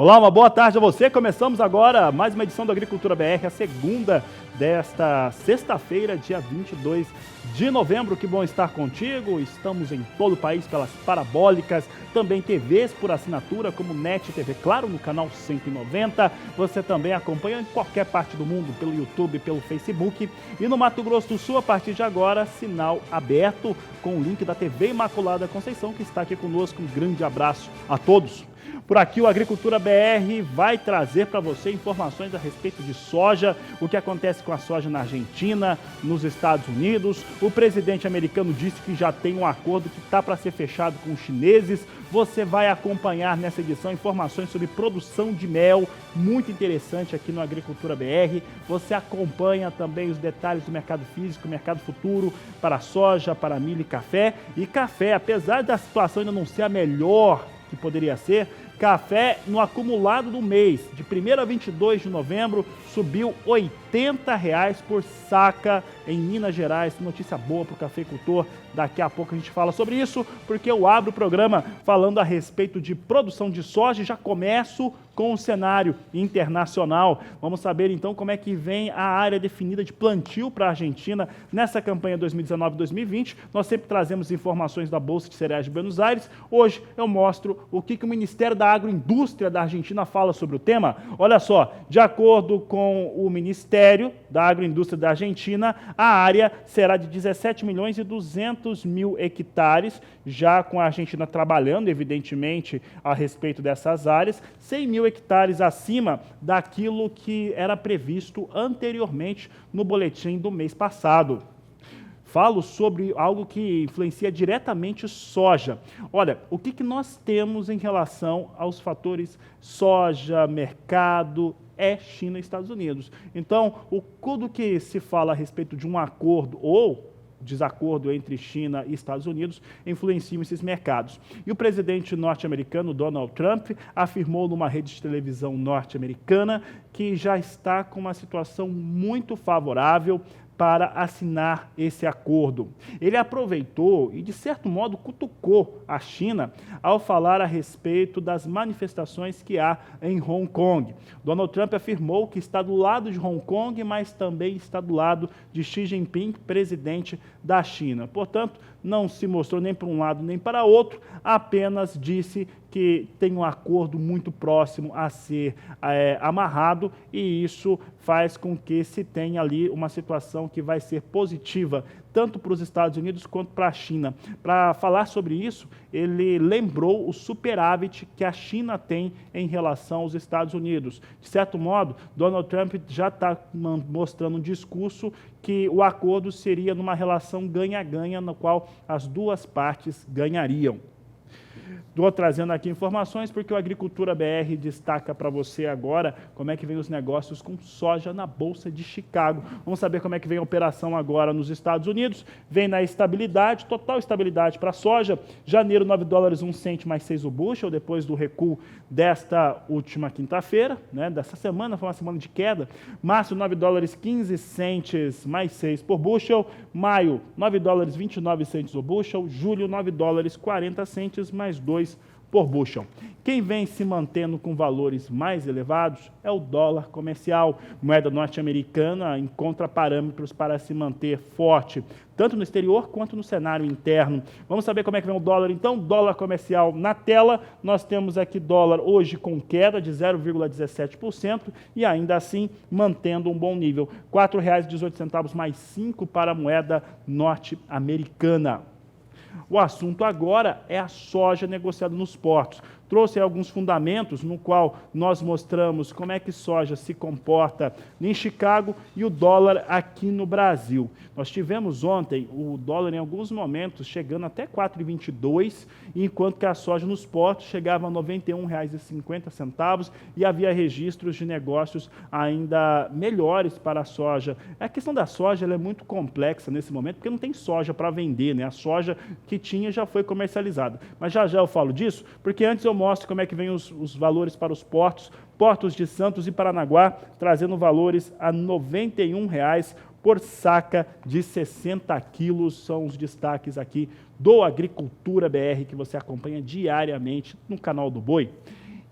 Olá, uma boa tarde a você. Começamos agora mais uma edição do Agricultura BR, a segunda desta sexta-feira, dia 22 de novembro. Que bom estar contigo. Estamos em todo o país pelas parabólicas, também TVs por assinatura, como NET TV Claro, no canal 190. Você também acompanha em qualquer parte do mundo, pelo YouTube, pelo Facebook. E no Mato Grosso do Sul, a partir de agora, sinal aberto com o link da TV Imaculada Conceição, que está aqui conosco. Um grande abraço a todos. Por aqui o Agricultura BR vai trazer para você informações a respeito de soja, o que acontece com a soja na Argentina, nos Estados Unidos. O presidente americano disse que já tem um acordo que está para ser fechado com os chineses. Você vai acompanhar nessa edição informações sobre produção de mel, muito interessante aqui no Agricultura BR. Você acompanha também os detalhes do mercado físico, mercado futuro para soja, para milho e café. E café, apesar da situação ainda não ser a melhor que poderia ser, café no acumulado do mês, de 1º a 22 de novembro, subiu R$ 80 por saca em Minas Gerais. Notícia boa para o cafeicultor. Daqui a pouco a gente fala sobre isso, porque eu abro o programa falando a respeito de produção de soja e já começo com o cenário internacional. Vamos saber então como é que vem a área definida de plantio para a Argentina nessa campanha 2019-2020. Nós sempre trazemos informações da Bolsa de Cereais de Buenos Aires. Hoje eu mostro o que o Ministério da Agroindústria da Argentina fala sobre o tema. Olha só, de acordo com o Ministério da Agroindústria da Argentina, a área será de 17.200.000 hectares, já com a Argentina trabalhando, evidentemente, a respeito dessas áreas, 100.000 hectares acima daquilo que era previsto anteriormente no boletim do mês passado. Falo sobre algo que influencia diretamente soja. Olha, o que nós temos em relação aos fatores soja, mercado, é China e Estados Unidos. Então, tudo que se fala a respeito de um acordo ou desacordo entre China e Estados Unidos influenciam esses mercados. E o presidente norte-americano, Donald Trump, afirmou numa rede de televisão norte-americana que já está com uma situação muito favorável para assinar esse acordo. Ele aproveitou e, de certo modo, cutucou a China ao falar a respeito das manifestações que há em Hong Kong. Donald Trump afirmou que está do lado de Hong Kong, mas também está do lado de Xi Jinping, presidente da China. Portanto, não se mostrou nem para um lado nem para outro, apenas disse que tem um acordo muito próximo a ser amarrado, e isso faz com que se tenha ali uma situação que vai ser positiva tanto para os Estados Unidos quanto para a China. Para falar sobre isso, ele lembrou o superávit que a China tem em relação aos Estados Unidos. De certo modo, Donald Trump já está mostrando um discurso que o acordo seria numa relação ganha-ganha, no qual as duas partes ganhariam. Estou trazendo aqui informações porque o Agricultura BR destaca para você agora como é que vem os negócios com soja na Bolsa de Chicago. Vamos saber como é que vem a operação agora nos Estados Unidos. Vem na estabilidade, total estabilidade para a soja. Janeiro, $9,01 mais 6 o bushel, depois do recuo desta última quinta-feira, né? Dessa semana, foi uma semana de queda. Março, $9,15 mais 6 por bushel. Maio, $9,29 o bushel. Julho, $9,40 mais 2 por bushel. Quem vem se mantendo com valores mais elevados é o dólar comercial. Moeda norte-americana encontra parâmetros para se manter forte, tanto no exterior quanto no cenário interno. Vamos saber como é que vem o dólar, então. Dólar comercial na tela. Nós temos aqui dólar hoje com queda de 0,17% e ainda assim mantendo um bom nível. R$ 4,18 mais 5 para a moeda norte-americana. O assunto agora é a soja negociada nos portos. Trouxe alguns fundamentos no qual nós mostramos como é que soja se comporta em Chicago e o dólar aqui no Brasil. Nós tivemos ontem o dólar em alguns momentos chegando até 4,22, enquanto que a soja nos portos chegava a R$ 91,50 e havia registros de negócios ainda melhores para a soja. A questão da soja ela é muito complexa nesse momento, porque não tem soja para vender, né? A soja que tinha já foi comercializada. Mas já eu falo disso, porque antes eu mostro como é que vem os valores para os portos de Santos e Paranaguá, trazendo valores a R$ 91 por saca de 60 quilos. São os destaques aqui do Agricultura BR, que você acompanha diariamente no canal do Boi.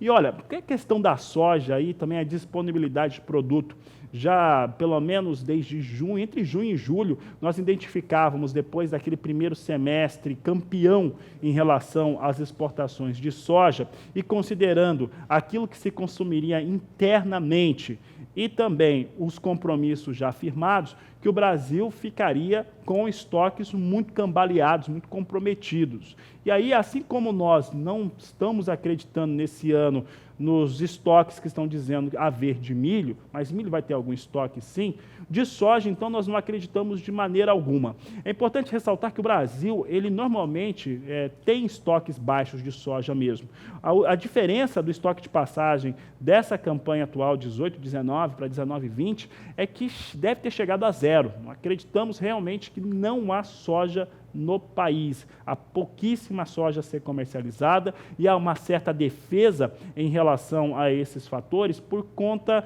E olha, porque a questão da soja aí também a disponibilidade de produto. Já pelo menos desde junho, entre junho e julho, nós identificávamos, depois daquele primeiro semestre campeão em relação às exportações de soja, e considerando aquilo que se consumiria internamente e também os compromissos já firmados, que o Brasil ficaria com estoques muito cambaleados, muito comprometidos. E aí, assim como nós não estamos acreditando nesse ano nos estoques que estão dizendo haver de milho, mas milho vai ter algum estoque sim, de soja, então nós não acreditamos de maneira alguma. É importante ressaltar que o Brasil, ele normalmente tem estoques baixos de soja mesmo. A diferença do estoque de passagem dessa campanha atual, 18-19 para 19-20, é que deve ter chegado a zero. Acreditamos realmente que não há soja no país. Há pouquíssima soja a ser comercializada e há uma certa defesa em relação a esses fatores por conta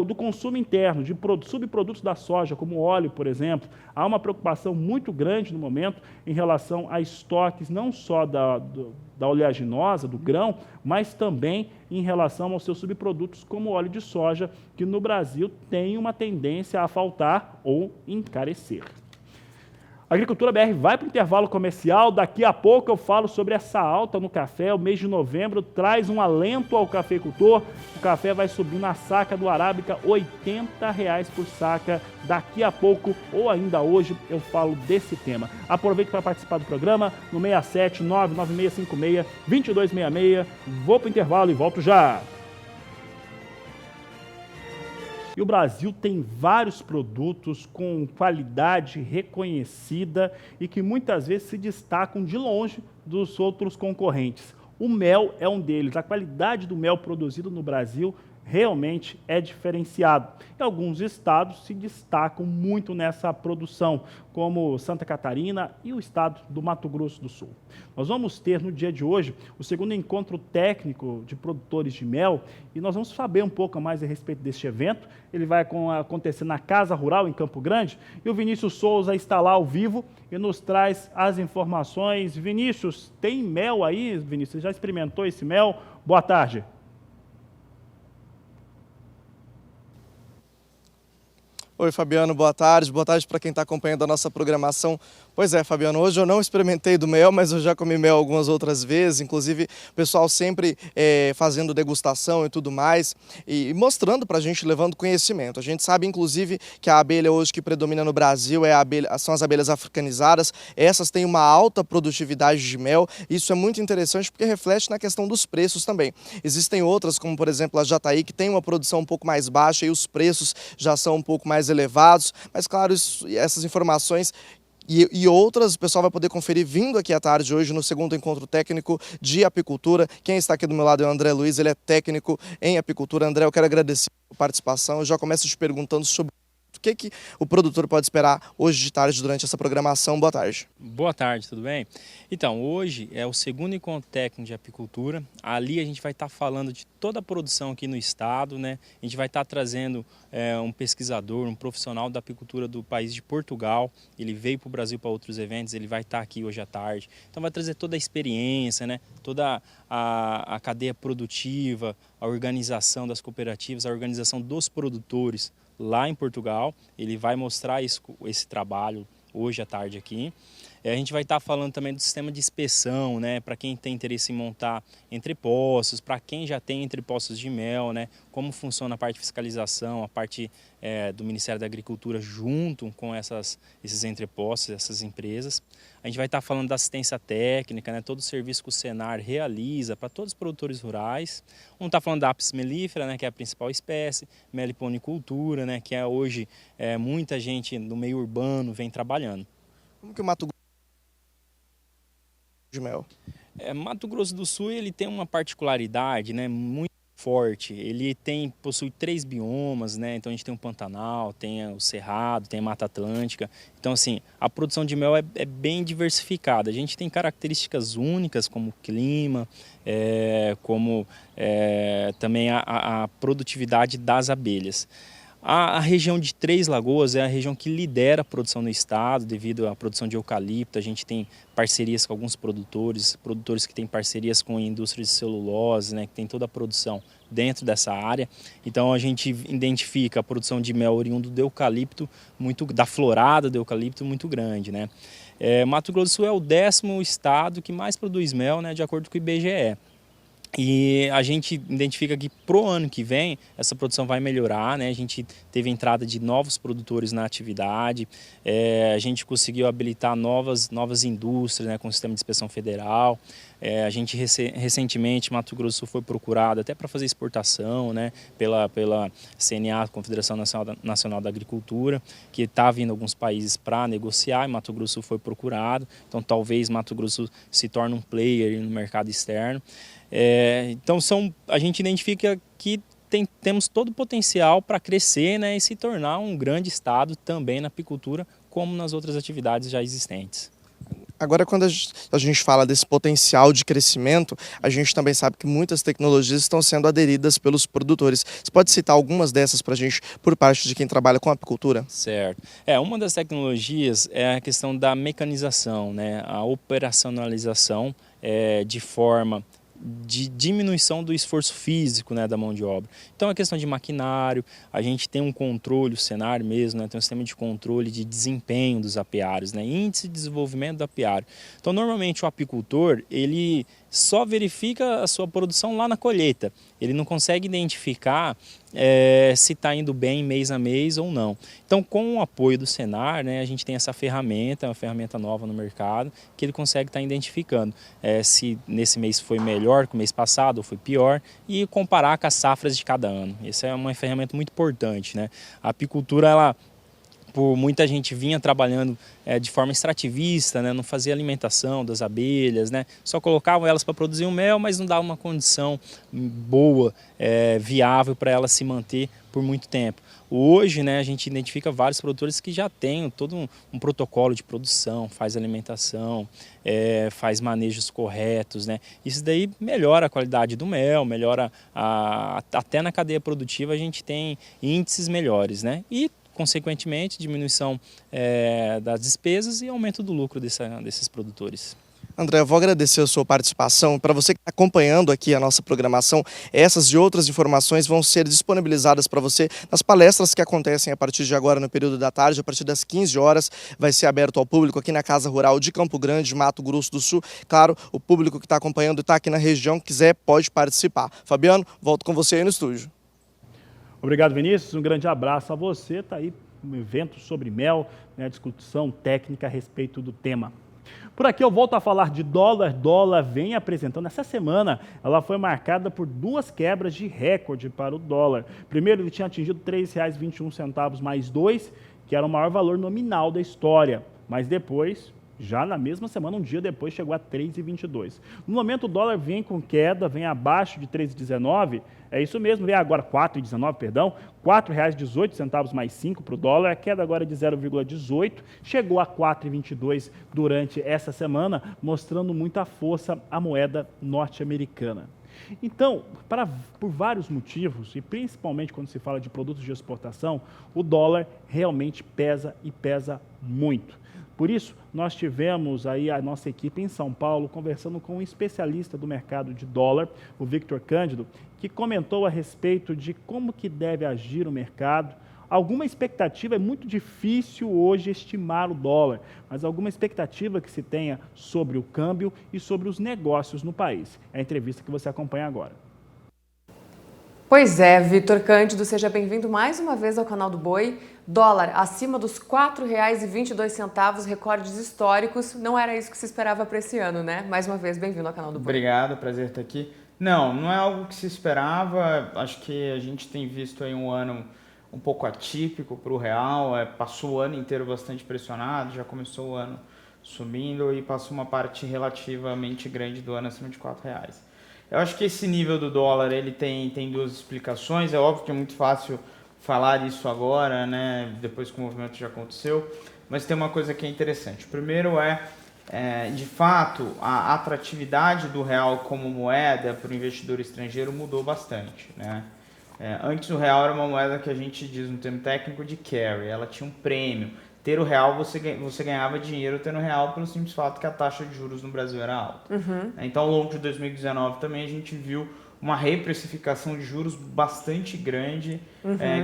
do consumo interno, de subprodutos da soja, como óleo, por exemplo. Há uma preocupação muito grande no momento em relação a estoques, não só da oleaginosa, do grão, mas também em relação aos seus subprodutos, como óleo de soja, que no Brasil tem uma tendência a faltar ou encarecer. A Agricultura BR vai para o intervalo comercial, daqui a pouco eu falo sobre essa alta no café, o mês de novembro traz um alento ao cafeicultor, o café vai subir na saca do Arábica, R$ 80 por saca, daqui a pouco ou ainda hoje eu falo desse tema. Aproveite para participar do programa no 67 99656 2266, vou para o intervalo e volto já. E o Brasil tem vários produtos com qualidade reconhecida e que muitas vezes se destacam de longe dos outros concorrentes. O mel é um deles. A qualidade do mel produzido no Brasil realmente é diferenciado. E alguns estados se destacam muito nessa produção, como Santa Catarina e o estado do Mato Grosso do Sul. Nós vamos ter no dia de hoje o segundo encontro técnico de produtores de mel e nós vamos saber um pouco mais a respeito deste evento. Ele vai acontecer na Casa Rural, em Campo Grande, e o Vinícius Souza está lá ao vivo e nos traz as informações. Vinícius, tem mel aí? Vinícius, você já experimentou esse mel? Boa tarde. Oi, Fabiano, boa tarde para quem está acompanhando a nossa programação. Pois é, Fabiano, hoje eu não experimentei do mel, mas eu já comi mel algumas outras vezes, inclusive o pessoal sempre fazendo degustação e tudo mais, e mostrando para a gente, levando conhecimento. A gente sabe, inclusive, que a abelha hoje que predomina no Brasil são as abelhas africanizadas, essas têm uma alta produtividade de mel, isso é muito interessante porque reflete na questão dos preços também. Existem outras, como por exemplo a Jataí, que tem uma produção um pouco mais baixa e os preços já são um pouco mais elevados, mas claro, essas informações e outras o pessoal vai poder conferir vindo aqui à tarde hoje no segundo encontro técnico de apicultura. Quem está aqui do meu lado é o André Luiz, ele é técnico em apicultura. André, eu quero agradecer a participação, eu já começo te perguntando sobre o que o produtor pode esperar hoje de tarde durante essa programação. Boa tarde. Boa tarde, tudo bem? Então, hoje é o segundo encontro técnico de apicultura. Ali a gente vai estar falando de toda a produção aqui no estado, né? A gente vai estar trazendo um pesquisador, um profissional da apicultura do país de Portugal. Ele veio para o Brasil para outros eventos, ele vai estar aqui hoje à tarde. Então vai trazer toda a experiência, né? Toda a cadeia produtiva, a organização das cooperativas, a organização dos produtores lá em Portugal. Ele vai mostrar esse trabalho hoje à tarde aqui. A gente vai estar falando também do sistema de inspeção, né, para quem tem interesse em montar entrepostos, para quem já tem entrepostos de mel, né, como funciona a parte de fiscalização, a parte do Ministério da Agricultura junto com esses entrepostos, essas empresas. A gente vai estar falando da assistência técnica, né, todo o serviço que o Senar realiza para todos os produtores rurais. Vamos estar falando da Apis mellifera, né, que é a principal espécie, meliponicultura, né, que hoje muita gente no meio urbano vem trabalhando. Como que o Mato Grosso de mel? Mato Grosso do Sul ele tem uma particularidade, né, muito forte. Ele possui 3 biomas, né? Então a gente tem o Pantanal, tem o Cerrado, tem a Mata Atlântica. Então assim, a produção de mel é bem diversificada. A gente tem características únicas como o clima, como também a produtividade das abelhas. A região de Três Lagoas é a região que lidera a produção no estado, devido à produção de eucalipto. A gente tem parcerias com alguns produtores que têm parcerias com a indústria de celulose, né, que tem toda a produção dentro dessa área. Então a gente identifica a produção de mel oriundo do eucalipto, da florada do eucalipto, muito grande, né? Mato Grosso do Sul é o 10º estado que mais produz mel, né, de acordo com o IBGE. E a gente identifica que pro ano que vem essa produção vai melhorar, né? A gente teve entrada de novos produtores na atividade, a gente conseguiu habilitar novas indústrias, né, com o sistema de inspeção federal. A gente recentemente, Mato Grosso do Sul foi procurado até para fazer exportação, né, pela CNA, Confederação Nacional da Agricultura, que está vindo alguns países para negociar, e Mato Grosso do Sul foi procurado. Então talvez Mato Grosso do Sul se torne um player no mercado externo. Então a gente identifica que temos todo o potencial para crescer, né, e se tornar um grande estado também na apicultura, como nas outras atividades já existentes. Agora, quando a gente fala desse potencial de crescimento, a gente também sabe que muitas tecnologias estão sendo aderidas pelos produtores. Você pode citar algumas dessas para a gente, por parte de quem trabalha com apicultura? Certo. Uma das tecnologias é a questão da mecanização, né, a operacionalização de forma de diminuição do esforço físico, né, da mão de obra. Então a questão de maquinário, a gente tem um controle, o cenário mesmo, né, tem um sistema de controle de desempenho dos apiários, né, índice de desenvolvimento do apiário. Então normalmente o apicultor, ele só verifica a sua produção lá na colheita, ele não consegue identificar se está indo bem mês a mês ou não. Então com o apoio do Senar, né, a gente tem essa ferramenta, uma ferramenta nova no mercado, que ele consegue estar identificando se nesse mês foi melhor que o mês passado ou foi pior, e comparar com as safras de cada ano. Essa é uma ferramenta muito importante, né? A apicultura, muita gente vinha trabalhando de forma extrativista, né? Não fazia alimentação das abelhas, né? Só colocavam elas para produzir o mel, mas não dava uma condição boa, viável para elas se manter por muito tempo. Hoje, né, a gente identifica vários produtores que já têm todo um protocolo de produção, faz alimentação, faz manejos corretos, né? Isso daí melhora a qualidade do mel, melhora até na cadeia produtiva a gente tem índices melhores, né? E consequentemente, diminuição das despesas e aumento do lucro desses produtores. André, eu vou agradecer a sua participação. Para você que está acompanhando aqui a nossa programação, essas e outras informações vão ser disponibilizadas para você nas palestras que acontecem a partir de agora no período da tarde, a partir das 15 horas, vai ser aberto ao público aqui na Casa Rural de Campo Grande, Mato Grosso do Sul. Claro, o público que está acompanhando e está aqui na região, quiser, pode participar. Fabiano, volto com você aí no estúdio. Obrigado, Vinícius. Um grande abraço a você. Está aí um evento sobre mel, né, discussão técnica a respeito do tema. Por aqui eu volto a falar de dólar. Dólar vem apresentando. Essa semana ela foi marcada por 2 quebras de recorde para o dólar. Primeiro ele tinha atingido R$ 3,21 mais 2, que era o maior valor nominal da história. Mas depois, já na mesma semana, um dia depois, chegou a 3,22. No momento o dólar vem com queda, vem abaixo de 3,19. É isso mesmo, vem agora 4,19, perdão, R$ 4,18 mais 5 para o dólar, a queda agora é de 0,18, chegou a 4,22 durante essa semana, mostrando muita força a moeda norte-americana. Então, por vários motivos, e principalmente quando se fala de produtos de exportação, o dólar realmente pesa e pesa muito. Por isso, nós tivemos aí a nossa equipe em São Paulo conversando com um especialista do mercado de dólar, o Victor Cândido, que comentou a respeito de como que deve agir o mercado. Alguma expectativa, é muito difícil hoje estimar o dólar, mas alguma expectativa que se tenha sobre o câmbio e sobre os negócios no país. É a entrevista que você acompanha agora. Pois é, Victor Cândido, seja bem-vindo mais uma vez ao canal do Boi. Dólar acima dos R$ 4,22, recordes históricos. Não era isso que se esperava para esse ano, né? Mais uma vez, bem-vindo ao canal do Boi. Obrigado, prazer estar aqui. Não é algo que se esperava. Acho que a gente tem visto aí um ano um pouco atípico para o real. Passou o ano inteiro bastante pressionado, já começou o ano subindo e passou uma parte relativamente grande do ano acima de R$ 4. Eu acho que esse nível do dólar ele tem 2 explicações. É óbvio que é muito fácil falar isso agora, né? Depois que o movimento já aconteceu, mas tem uma coisa que é interessante. O primeiro de fato, a atratividade do real como moeda para o investidor estrangeiro mudou bastante, né? Antes o real era uma moeda que a gente diz no termo técnico de carry, ela tinha um prêmio. Ter o real, você ganhava dinheiro tendo real pelo simples fato que a taxa de juros no Brasil era alta. Então, ao longo de 2019 também a gente viu uma reprecificação de juros bastante grande,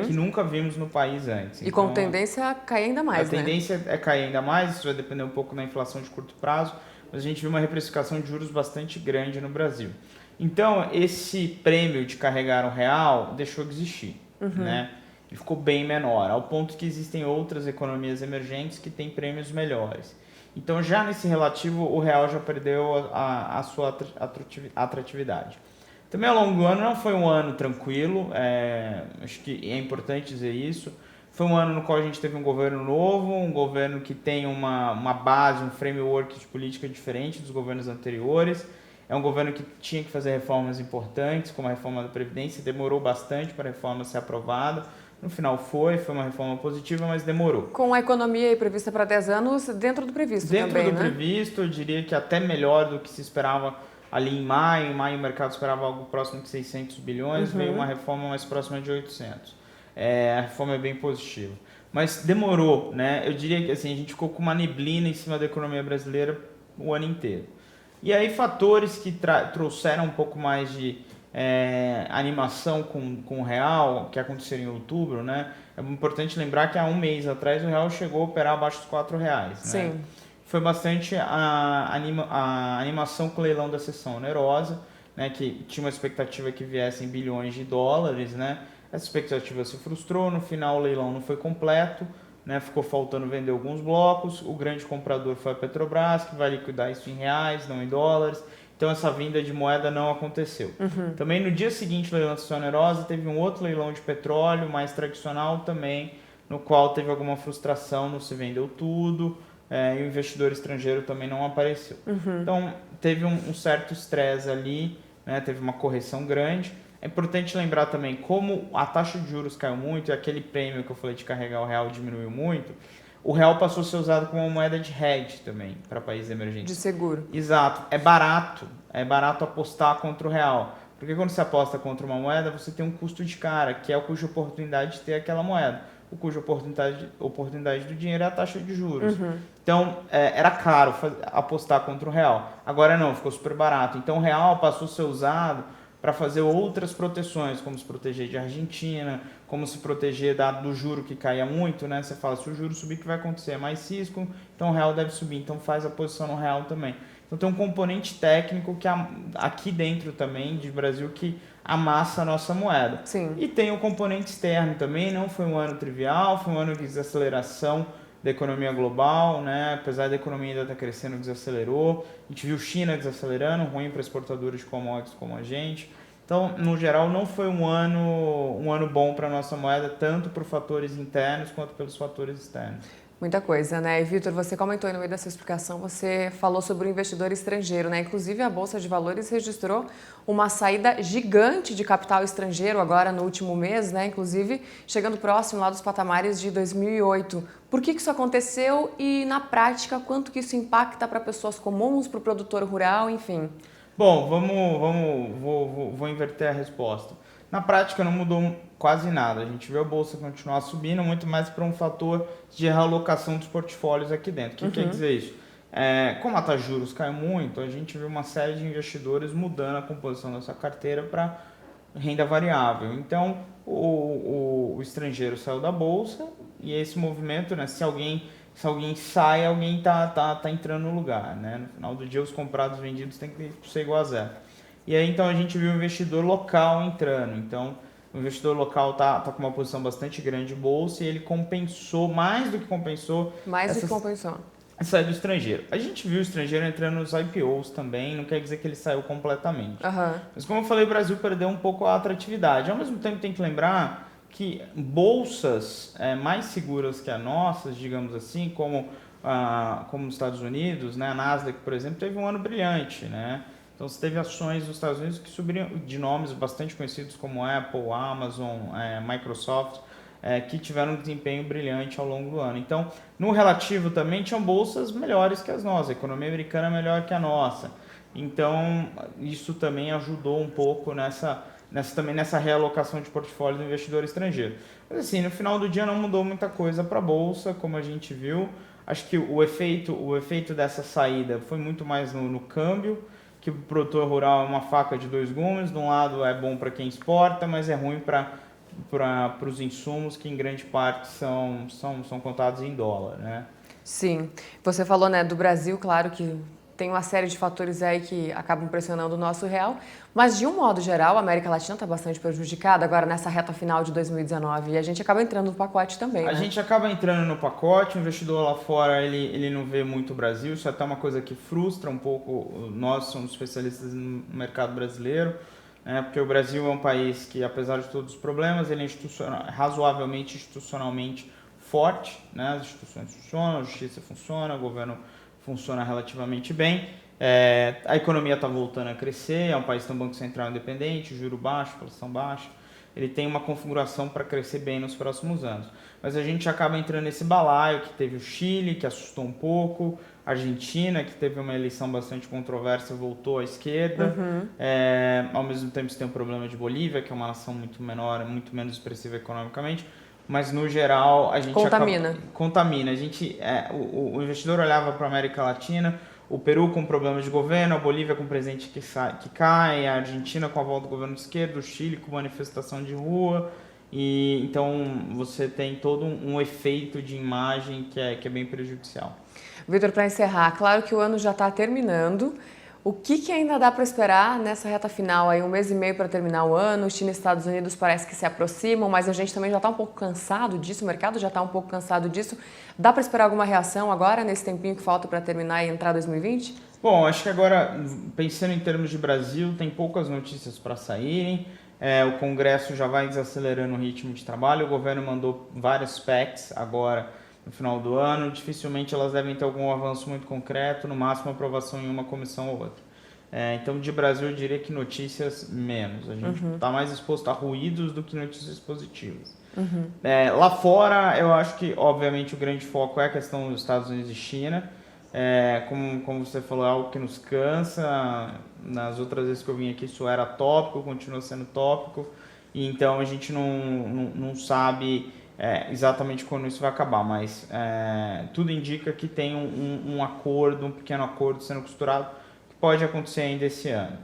que nunca vimos no país antes. E com tendência a cair ainda mais, né? A tendência é cair ainda mais, isso vai depender um pouco da inflação de curto prazo, mas a gente viu uma reprecificação de juros bastante grande no Brasil. Então, esse prêmio de carregar o real deixou de existir, né? Ele ficou bem menor, ao ponto que existem outras economias emergentes que têm prêmios melhores. Então, já nesse relativo, o real já perdeu a sua atratividade. Também ao longo do ano não foi um ano tranquilo, acho que é importante dizer isso. Foi um ano no qual a gente teve um governo novo, um governo que tem uma base, um framework de política diferente dos governos anteriores. É um governo que tinha que fazer reformas importantes, como a reforma da Previdência, demorou bastante para a reforma ser aprovada. No final foi uma reforma positiva, mas demorou. Com a economia aí prevista para 10 anos, dentro do previsto também, né? Dentro do previsto, eu diria que até melhor do que se esperava ali em maio. Em maio o mercado esperava algo próximo de 600 bilhões, veio uma reforma mais próxima de 800. A reforma é bem positiva. Mas demorou, né? Eu diria que assim, a gente ficou com uma neblina em cima da economia brasileira o ano inteiro. E aí fatores que trouxeram um pouco mais de animação com o real, que aconteceram em outubro, né? É importante lembrar que há um mês atrás o real chegou a operar abaixo dos R$4, Sim. né? Foi bastante a animação com o leilão da sessão onerosa, né? Que tinha uma expectativa que viesse em bilhões de dólares, né? Essa expectativa se frustrou, no final o leilão não foi completo, né? Ficou faltando vender alguns blocos, o grande comprador foi a Petrobras, que vai liquidar isso em reais, não em dólares, então essa vinda de moeda não aconteceu. Também no dia seguinte do leilão da sessão onerosa teve um outro leilão de petróleo, mais tradicional também, no qual teve alguma frustração, não se vendeu tudo, e o investidor estrangeiro também não apareceu. Então teve um certo estresse ali, né? Teve uma correção grande. É importante lembrar também, como a taxa de juros caiu muito e aquele prêmio que eu falei de carregar o real diminuiu muito, o real passou a ser usado como uma moeda de hedge também para países emergentes. De seguro. Exato. É barato apostar contra o real. Porque quando você aposta contra uma moeda, você tem um custo de cara, que é o custo de oportunidade de ter aquela moeda. O custo de oportunidade do dinheiro é a taxa de juros. Então, era caro apostar contra o real. Agora não, ficou super barato. Então, o real passou a ser usado para fazer outras proteções, como se proteger de Argentina, como se proteger do juro que caia muito, né? Você fala, se o juro subir, o que vai acontecer? É mais risco, então o real deve subir, então faz a posição no real também. Então tem um componente técnico que aqui dentro também, de Brasil, que amassa a nossa moeda. Sim. E tem o componente externo também, não foi um ano trivial, foi um ano de desaceleração da economia global, né? Apesar da economia ainda estar crescendo, desacelerou. A gente viu China desacelerando, ruim para exportadores de commodities como a gente. Então, no geral, não foi um ano bom para a nossa moeda, tanto por fatores internos quanto pelos fatores externos. Muita coisa, né? E, Vitor, você comentou aí no meio da sua explicação, você falou sobre o investidor estrangeiro, né? Inclusive, a Bolsa de Valores registrou uma saída gigante de capital estrangeiro agora no último mês, né? Inclusive, chegando próximo lá dos patamares de 2008. Por que isso aconteceu e, na prática, quanto que isso impacta para pessoas comuns, para o produtor rural, enfim? Bom, vou inverter a resposta. Na prática não mudou quase nada, a gente viu a Bolsa continuar subindo, muito mais para um fator de realocação dos portfólios aqui dentro. O que quer dizer isso? Como a taxa de juros caiu muito, a gente viu uma série de investidores mudando a composição dessa carteira para renda variável. Então, o estrangeiro saiu da Bolsa e esse movimento, né, se alguém sai, alguém tá entrando no lugar, né? No final do dia, os comprados e vendidos tem que ser igual a zero. E aí, então, a gente viu o investidor local entrando. Então, o investidor local tá com uma posição bastante grande de bolsa e ele compensou, mais do que compensou... A saída do estrangeiro. A gente viu o estrangeiro entrando nos IPOs também, não quer dizer que ele saiu completamente. Mas como eu falei, o Brasil perdeu um pouco a atratividade. Ao mesmo tempo, tem que lembrar que bolsas mais seguras que as nossas, digamos assim, como os Estados Unidos, né? A Nasdaq, por exemplo, teve um ano brilhante, né? Então, você teve ações dos Estados Unidos que subiram de nomes bastante conhecidos como Apple, Amazon, Microsoft, que tiveram um desempenho brilhante ao longo do ano. Então, no relativo também tinham bolsas melhores que as nossas, a economia americana é melhor que a nossa. Então, isso também ajudou um pouco nessa também nessa realocação de portfólio do investidor estrangeiro. Mas assim, no final do dia não mudou muita coisa para a Bolsa, como a gente viu. Acho que o efeito dessa saída foi muito mais no câmbio, que o produtor rural é uma faca de dois gumes. De um lado é bom para quem exporta, mas é ruim para os insumos, que em grande parte são contados em dólar, né? Sim. Você falou, né, do Brasil, claro que tem uma série de fatores aí que acabam pressionando o nosso real, mas de um modo geral a América Latina está bastante prejudicada agora nessa reta final de 2019 e a gente acaba entrando no pacote também, né? A gente acaba entrando no pacote, o investidor lá fora ele não vê muito o Brasil, isso é até uma coisa que frustra um pouco, nós somos especialistas no mercado brasileiro, né, porque o Brasil é um país que, apesar de todos os problemas, ele é razoavelmente institucionalmente forte, né? As instituições funcionam, a justiça funciona, o governo funciona relativamente bem, a economia está voltando a crescer, é um país que tem um banco central independente, juro baixo, inflação baixa, ele tem uma configuração para crescer bem nos próximos anos. Mas a gente acaba entrando nesse balaio, que teve o Chile, que assustou um pouco, a Argentina, que teve uma eleição bastante controversa, voltou à esquerda, ao mesmo tempo você tem o problema de Bolívia, que é uma nação muito menor, muito menos expressiva economicamente, mas no geral a gente contamina. A gente, o investidor olhava para a América Latina, o Peru com problemas de governo, a Bolívia com presidente que cai, a Argentina com a volta do governo de esquerda, o Chile com manifestação de rua, e então você tem todo um efeito de imagem que é bem prejudicial. Vitor, para encerrar, claro que o ano já está terminando. O que ainda dá para esperar nessa reta final? Aí, 1 mês e meio para terminar o ano, China e Estados Unidos parece que se aproximam, mas a gente também já está um pouco cansado disso, o mercado já está um pouco cansado disso. Dá para esperar alguma reação agora, nesse tempinho que falta para terminar e entrar 2020? Bom, acho que agora, pensando em termos de Brasil, tem poucas notícias para saírem. O Congresso já vai desacelerando o ritmo de trabalho, o governo mandou várias PECs agora no final do ano, dificilmente elas devem ter algum avanço muito concreto, no máximo aprovação em uma comissão ou outra. Então, de Brasil, eu diria que notícias menos. A gente está mais exposto a ruídos do que notícias positivas. Lá fora, eu acho que, obviamente, o grande foco é a questão dos Estados Unidos e China. Como você falou, é algo que nos cansa. Nas outras vezes que eu vim aqui, isso era tópico, continua sendo tópico. E então, a gente não sabe exatamente quando isso vai acabar, mas tudo indica que tem um pequeno acordo sendo costurado, que pode acontecer ainda esse ano.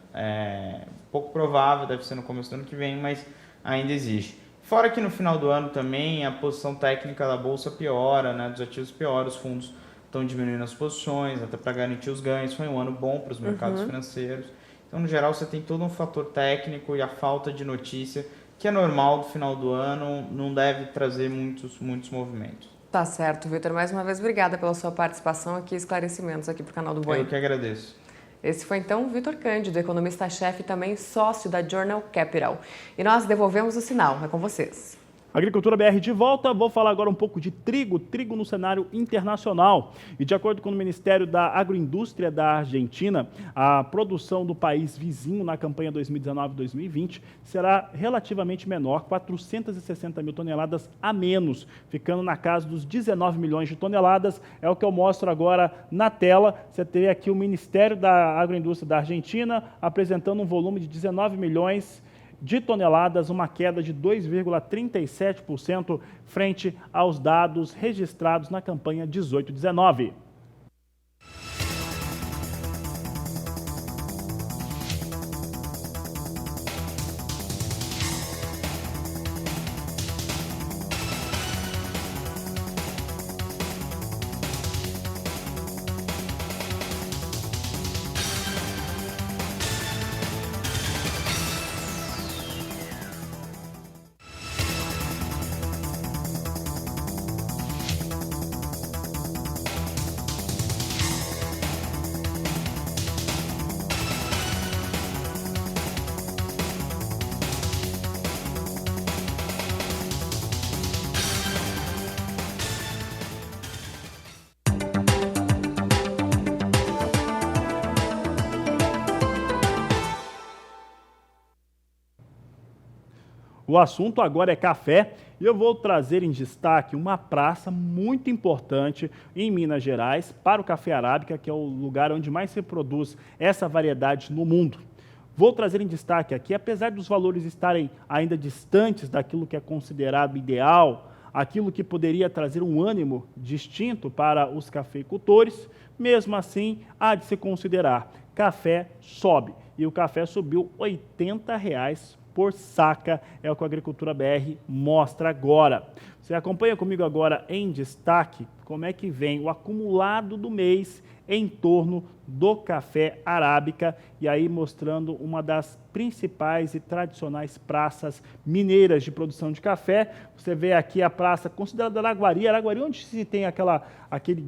Pouco provável, deve ser no começo do ano que vem, mas ainda existe. Fora que no final do ano também a posição técnica da Bolsa piora, né, dos ativos piora, os fundos estão diminuindo as posições, até para garantir os ganhos. Foi um ano bom para os mercados financeiros. Então, no geral, você tem todo um fator técnico e a falta de notícia, que é normal do final do ano, não deve trazer muitos movimentos. Tá certo, Vitor. Mais uma vez, obrigada pela sua participação aqui e esclarecimentos aqui para o canal do Boi. Eu que agradeço. Esse foi então o Vitor Cândido, economista-chefe e também sócio da Journal Capital. E nós devolvemos o sinal. É com vocês. Agricultura BR de volta, vou falar agora um pouco de trigo no cenário internacional. E de acordo com o Ministério da Agroindústria da Argentina, a produção do país vizinho na campanha 2019-2020 será relativamente menor, 460 mil toneladas a menos, ficando na casa dos 19 milhões de toneladas. É o que eu mostro agora na tela. Você tem aqui o Ministério da Agroindústria da Argentina apresentando um volume de 19 milhões de toneladas, uma queda de 2,37% frente aos dados registrados na campanha 18-19. O assunto agora é café e eu vou trazer em destaque uma praça muito importante em Minas Gerais para o café arábica, que é o lugar onde mais se produz essa variedade no mundo. Vou trazer em destaque aqui, apesar dos valores estarem ainda distantes daquilo que é considerado ideal, aquilo que poderia trazer um ânimo distinto para os cafeicultores, mesmo assim, há de se considerar, café sobe. E o café subiu R$ 80 por saca, é o que a Agricultura BR mostra agora. Você acompanha comigo agora em destaque como é que vem o acumulado do mês em torno do café arábica, e aí mostrando uma das principais e tradicionais praças mineiras de produção de café. Você vê aqui a praça considerada Araguari, onde se tem aquela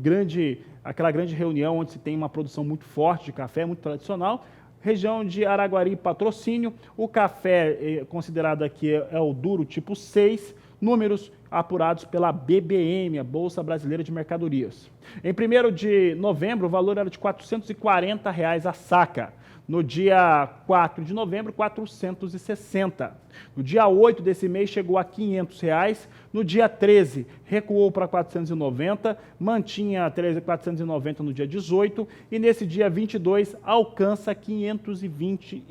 grande reunião, onde se tem uma produção muito forte de café, muito tradicional. Região de Araguari, Patrocínio. O café considerado aqui é o duro tipo 6, números apurados pela BBM, a Bolsa Brasileira de Mercadorias. Em 1º de novembro, o valor era de R$ 440 a saca. No dia 4 de novembro, 460. No dia 8 desse mês, chegou a R$ 500. No dia 13, recuou para 490, mantinha 490 no dia 18 e nesse dia 22 alcança R$ 520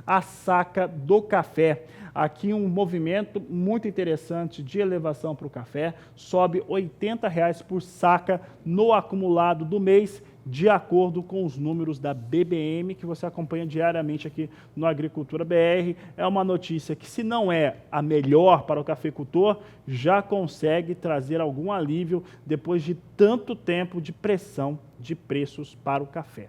a saca do café. Aqui um movimento muito interessante de elevação para o café, sobe R$ 80 por saca no acumulado do mês, de acordo com os números da BBM, que você acompanha diariamente aqui no Agricultura BR. É uma notícia que, se não é a melhor para o cafeicultor, já consegue trazer algum alívio depois de tanto tempo de pressão de preços para o café.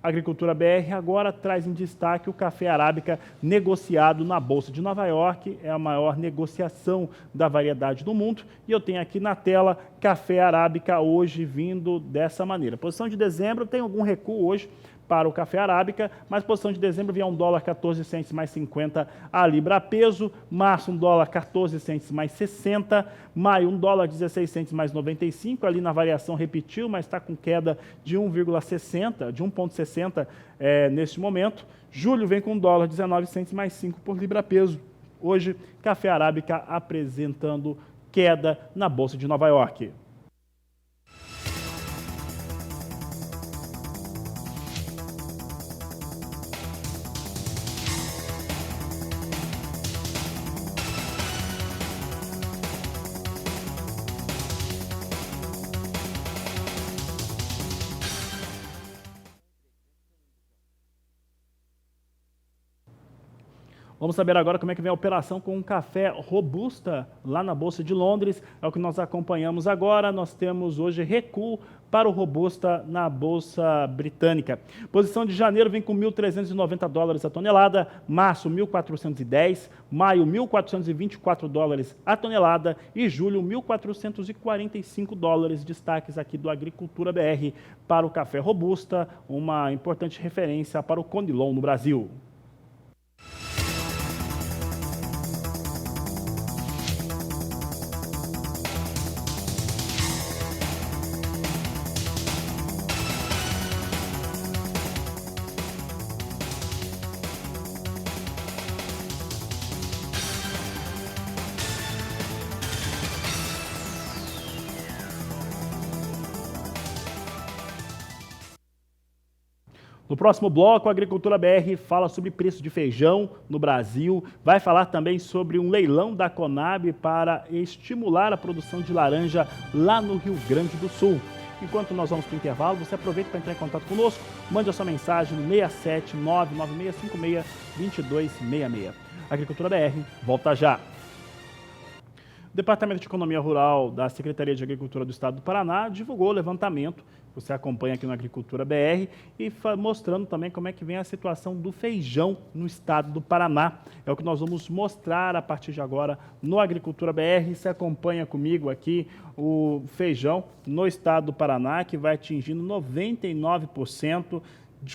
A Agricultura BR agora traz em destaque o café arábica negociado na Bolsa de Nova York. É a maior negociação da variedade do mundo. E eu tenho aqui na tela café arábica hoje vindo dessa maneira. Posição de dezembro tem algum recuo hoje para o café arábica, mas posição de dezembro vinha $1,14 mais 50 a libra peso, março $1,14 mais 60, maio $1,16 mais 95, ali na variação repetiu, mas está com queda de 1,60 neste momento. Julho vem com $1,19 mais 5 por libra peso. Hoje, café arábica apresentando queda na Bolsa de Nova York. Vamos saber agora como é que vem a operação com um café Robusta lá na Bolsa de Londres. É o que nós acompanhamos agora. Nós temos hoje recuo para o Robusta na Bolsa Britânica. Posição de janeiro vem com $1.390 a tonelada, março $1.410, maio $1.424 a tonelada e julho $1.445. Destaques aqui do Agricultura BR para o café Robusta, uma importante referência para o Conilon no Brasil. No próximo bloco, a Agricultura BR fala sobre preço de feijão no Brasil, vai falar também sobre um leilão da Conab para estimular a produção de laranja lá no Rio Grande do Sul. Enquanto nós vamos para o intervalo, você aproveita para entrar em contato conosco, mande a sua mensagem no 67996562266. Agricultura BR, volta já! O Departamento de Economia Rural da Secretaria de Agricultura do Estado do Paraná divulgou o levantamento, você acompanha aqui no Agricultura BR, e mostrando também como é que vem a situação do feijão no estado do Paraná. É o que nós vamos mostrar a partir de agora no Agricultura BR. Você acompanha comigo aqui o feijão no estado do Paraná, que vai atingindo 99%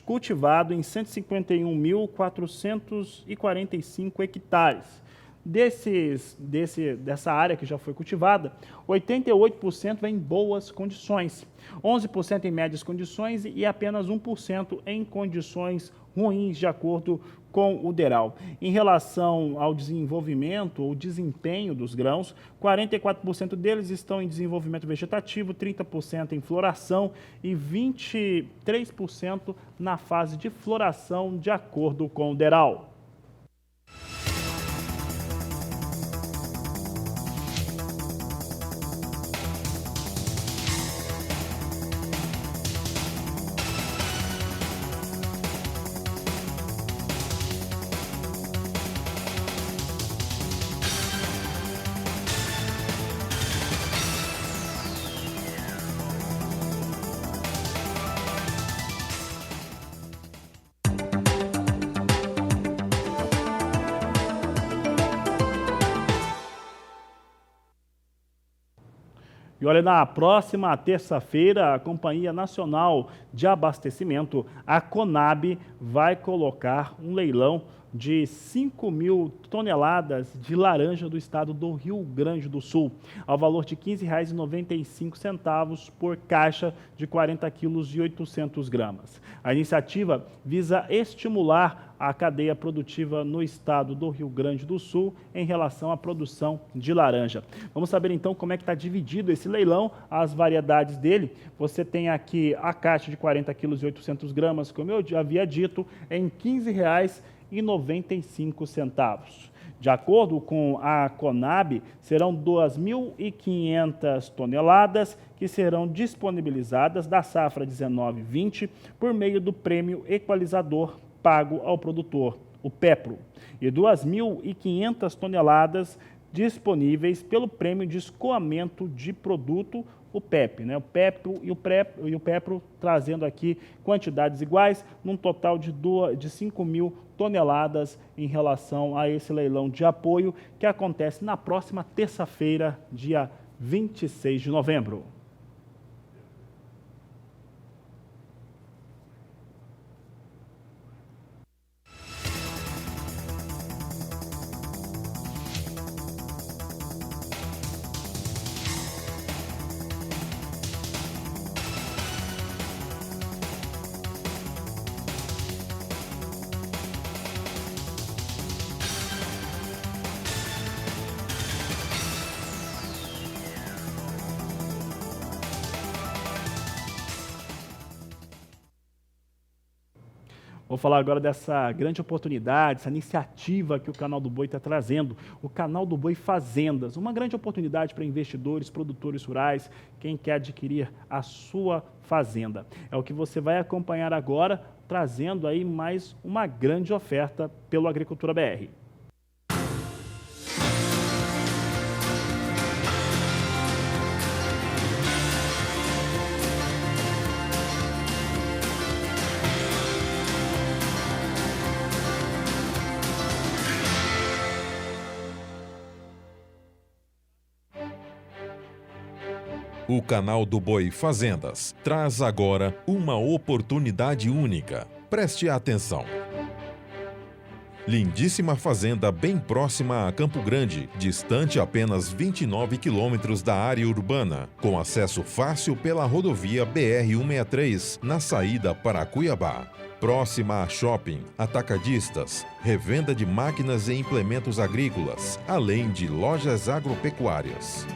cultivado em 151.445 hectares. Dessa área que já foi cultivada, 88% vem em boas condições, 11% em médias condições e apenas 1% em condições ruins, de acordo com o DERAL. Em relação ao desenvolvimento ou desempenho dos grãos, 44% deles estão em desenvolvimento vegetativo, 30% em floração e 23% na fase de floração, de acordo com o DERAL. E olha, na próxima terça-feira, a Companhia Nacional de Abastecimento, a Conab, vai colocar um leilão de 5.000 toneladas de laranja do estado do Rio Grande do Sul, ao valor de R$ 15,95 por caixa de 40 quilos e 800 gramas. A iniciativa visa estimular a cadeia produtiva no estado do Rio Grande do Sul em relação à produção de laranja. Vamos saber então como é que está dividido esse leilão, as variedades dele. Você tem aqui a caixa de 40 quilos e 800 gramas, como eu já havia dito, em R$ 15,95. De acordo com a Conab, serão 2.500 toneladas que serão disponibilizadas da safra 19/20 por meio do prêmio equalizador pago ao produtor, o PEPRO, e 2.500 toneladas disponíveis pelo prêmio de escoamento de produto, o PEP, né? O PEPRO e o PEPRO trazendo aqui quantidades iguais, num total de 5.000 toneladas em relação a esse leilão de apoio que acontece na próxima terça-feira, dia 26 de novembro. Vou falar agora dessa grande oportunidade, essa iniciativa que o Canal do Boi está trazendo, o Canal do Boi Fazendas, uma grande oportunidade para investidores, produtores rurais, quem quer adquirir a sua fazenda. É o que você vai acompanhar agora, trazendo aí mais uma grande oferta pelo Agricultura BR. O Canal do Boi Fazendas traz agora uma oportunidade única. Preste atenção. Lindíssima fazenda bem próxima a Campo Grande, distante apenas 29 quilômetros da área urbana, com acesso fácil pela rodovia BR-163, na saída para Cuiabá. Próxima a shopping, atacadistas, revenda de máquinas e implementos agrícolas, além de lojas agropecuárias.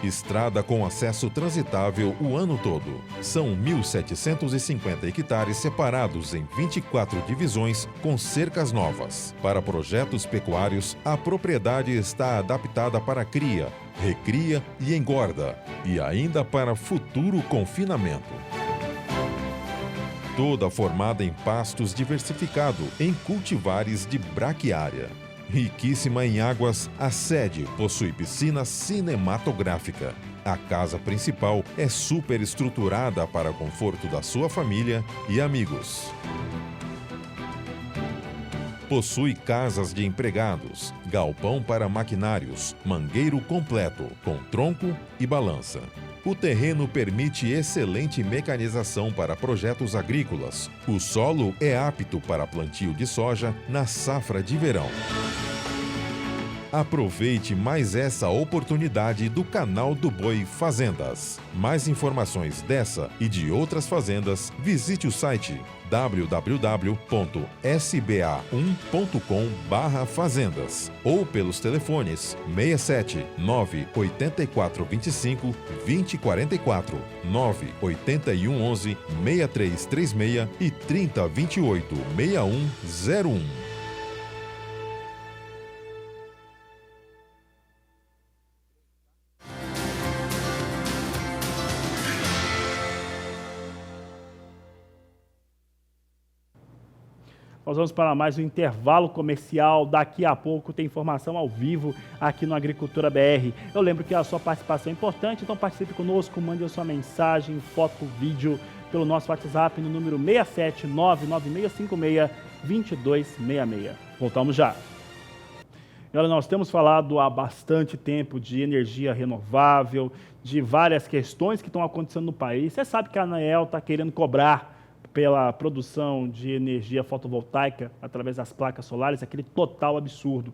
Estrada com acesso transitável o ano todo. São 1.750 hectares separados em 24 divisões com cercas novas. Para projetos pecuários, a propriedade está adaptada para cria, recria e engorda, e ainda para futuro confinamento. Toda formada em pastos diversificado em cultivares de braquiária. Riquíssima em águas, a sede possui piscina cinematográfica. A casa principal é superestruturada para conforto da sua família e amigos. Possui casas de empregados, galpão para maquinários, mangueiro completo, com tronco e balança. O terreno permite excelente mecanização para projetos agrícolas. O solo é apto para plantio de soja na safra de verão. Aproveite mais essa oportunidade do canal do Boi Fazendas. Mais informações dessa e de outras fazendas, visite o site www.sba1.com/fazendas ou pelos telefones 67 98425 2044, 981 11 6336 e 3028 6101. Nós vamos para mais um intervalo comercial. Daqui a pouco tem informação ao vivo aqui no Agricultura BR. Eu lembro que a sua participação é importante, então participe conosco, mande a sua mensagem, foto, vídeo pelo nosso WhatsApp no número 67996562266. Voltamos já. E olha, nós temos falado há bastante tempo de energia renovável, de várias questões que estão acontecendo no país. Você sabe que a ANEEL está querendo cobrar pela produção de energia fotovoltaica através das placas solares, aquele total absurdo.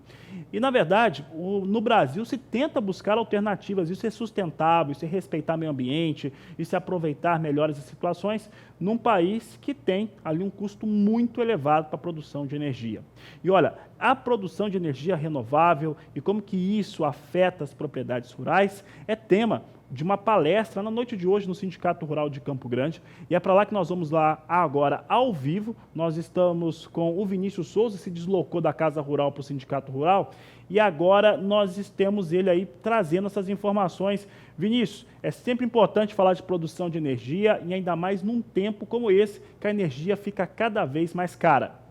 E, na verdade, no Brasil se tenta buscar alternativas, isso é sustentável, isso é respeitar o meio ambiente, isso é aproveitar melhor as situações num país que tem ali um custo muito elevado para a produção de energia. E olha, a produção de energia renovável e como que isso afeta as propriedades rurais é tema de uma palestra na noite de hoje no Sindicato Rural de Campo Grande. E é para lá que nós vamos lá agora ao vivo. Nós estamos com o Vinícius Souza, se deslocou da Casa Rural para o Sindicato Rural. E agora nós temos ele aí trazendo essas informações. Vinícius, é sempre importante falar de produção de energia e ainda mais num tempo como esse, que a energia fica cada vez mais cara.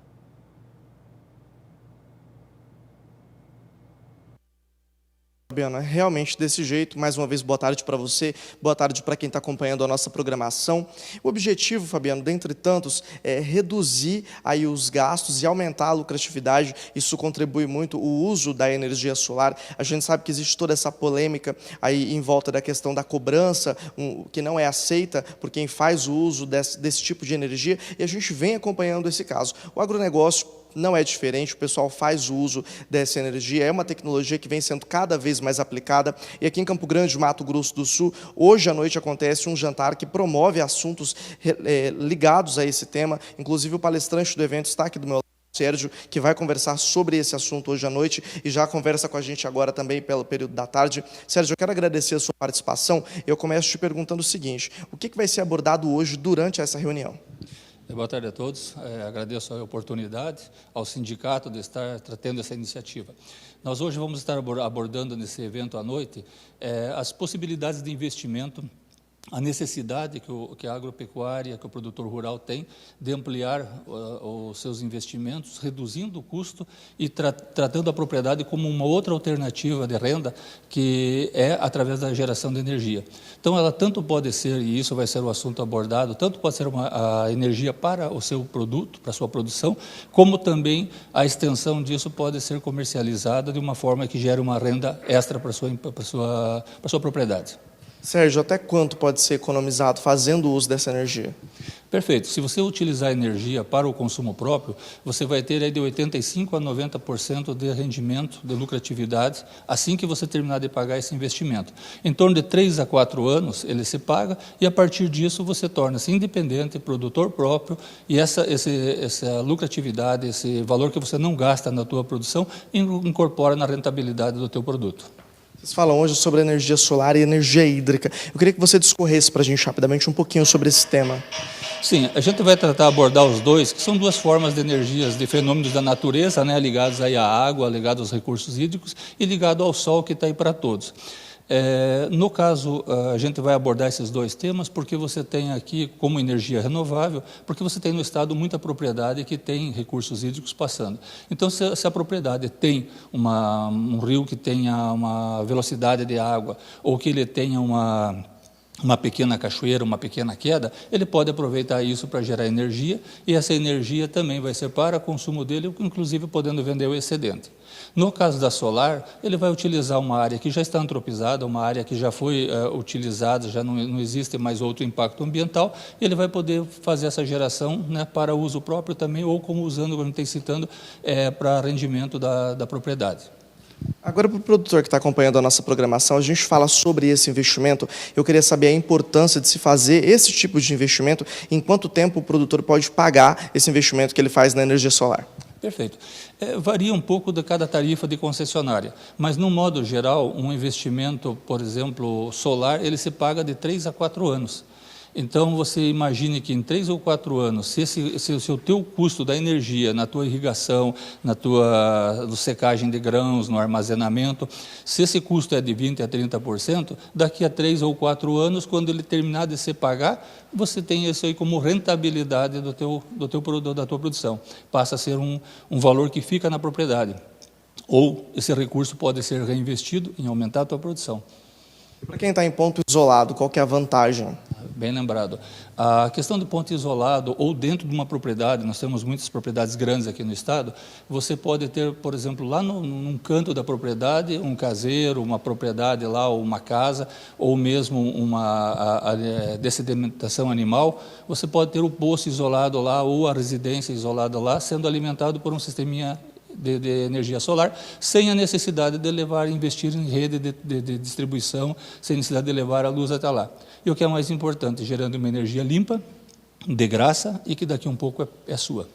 Fabiano, é realmente desse jeito. Mais uma vez, boa tarde para você, boa tarde para quem está acompanhando a nossa programação. O objetivo, Fabiano, dentre tantos, é reduzir aí os gastos e aumentar a lucratividade. Isso contribui muito o uso da energia solar. A gente sabe que existe toda essa polêmica aí em volta da questão da cobrança, que não é aceita por quem faz o uso desse tipo de energia, e a gente vem acompanhando esse caso. O agronegócio não é diferente, o pessoal faz o uso dessa energia, é uma tecnologia que vem sendo cada vez mais aplicada, e aqui em Campo Grande, Mato Grosso do Sul, hoje à noite acontece um jantar que promove assuntos ligados a esse tema, inclusive o palestrante do evento está aqui do meu lado, Sérgio, que vai conversar sobre esse assunto hoje à noite e já conversa com a gente agora também pelo período da tarde. Sérgio, eu quero agradecer a sua participação, eu começo te perguntando o seguinte, o que vai ser abordado hoje durante essa reunião? Boa tarde a todos, agradeço a oportunidade ao sindicato de estar tratando essa iniciativa. Nós hoje vamos estar abordando nesse evento à noite as possibilidades de investimento, a necessidade que a agropecuária, que o produtor rural tem de ampliar os seus investimentos, reduzindo o custo e tratando a propriedade como uma outra alternativa de renda, que é através da geração de energia. Então, ela tanto pode ser, e isso vai ser o assunto abordado, tanto pode ser a energia para o seu produto, para a sua produção, como também a extensão disso pode ser comercializada de uma forma que gere uma renda extra para a sua propriedade. Sérgio, até quanto pode ser economizado fazendo uso dessa energia? Perfeito. Se você utilizar energia para o consumo próprio, você vai ter aí de 85% a 90% de rendimento, de lucratividade, assim que você terminar de pagar esse investimento. Em torno de 3 a 4 anos ele se paga e a partir disso você torna-se independente, produtor próprio e essa lucratividade, esse valor que você não gasta na tua produção, incorpora na rentabilidade do teu produto. Vocês falam hoje sobre energia solar e energia hídrica. Eu queria que você discorresse para a gente rapidamente um pouquinho sobre esse tema. Sim, a gente vai abordar os dois, que são duas formas de energias, de fenômenos da natureza, né, ligados aí à água, ligados aos recursos hídricos e ligado ao sol que está aí para todos. No caso, a gente vai abordar esses dois temas porque você tem aqui como energia renovável, porque você tem no estado muita propriedade que tem recursos hídricos passando. Então, se a propriedade tem um rio que tenha uma velocidade de água ou que ele tenha uma pequena cachoeira, uma pequena queda, ele pode aproveitar isso para gerar energia, e essa energia também vai ser para consumo dele, inclusive podendo vender o excedente. No caso da solar, ele vai utilizar uma área que já está antropizada, uma área que já foi utilizada, já não existe mais outro impacto ambiental, e ele vai poder fazer essa geração, né, para uso próprio também, ou como usando, como a gente está citando, para rendimento da propriedade. Agora, para o produtor que está acompanhando a nossa programação, a gente fala sobre esse investimento. Eu queria saber a importância de se fazer esse tipo de investimento, em quanto tempo o produtor pode pagar esse investimento que ele faz na energia solar. Perfeito. Varia um pouco de cada tarifa de concessionária, mas, no modo geral, um investimento, por exemplo, solar, ele se paga de 3 a 4 anos. Então, você imagine que em 3 ou 4 anos, se o teu custo da energia na tua irrigação, na tua secagem de grãos, no armazenamento, se esse custo é de 20% a 30%, daqui a 3 ou 4 anos, quando ele terminar de se pagar, você tem isso aí como rentabilidade da tua produção. Passa a ser um valor que fica na propriedade. Ou esse recurso pode ser reinvestido em aumentar a tua produção. Para quem está em ponto isolado, qual que é a vantagem? Bem lembrado. A questão do ponto isolado ou dentro de uma propriedade, nós temos muitas propriedades grandes aqui no estado, você pode ter, por exemplo, lá num canto da propriedade, um caseiro, uma propriedade lá, ou uma casa, ou mesmo uma dessedimentação animal, você pode ter o poço isolado lá ou a residência isolada lá, sendo alimentado por um sisteminha de energia solar, sem a necessidade de investir em rede de distribuição, sem necessidade de levar a luz até lá. E o que é mais importante, gerando uma energia limpa, de graça, e que daqui a um pouco é sua.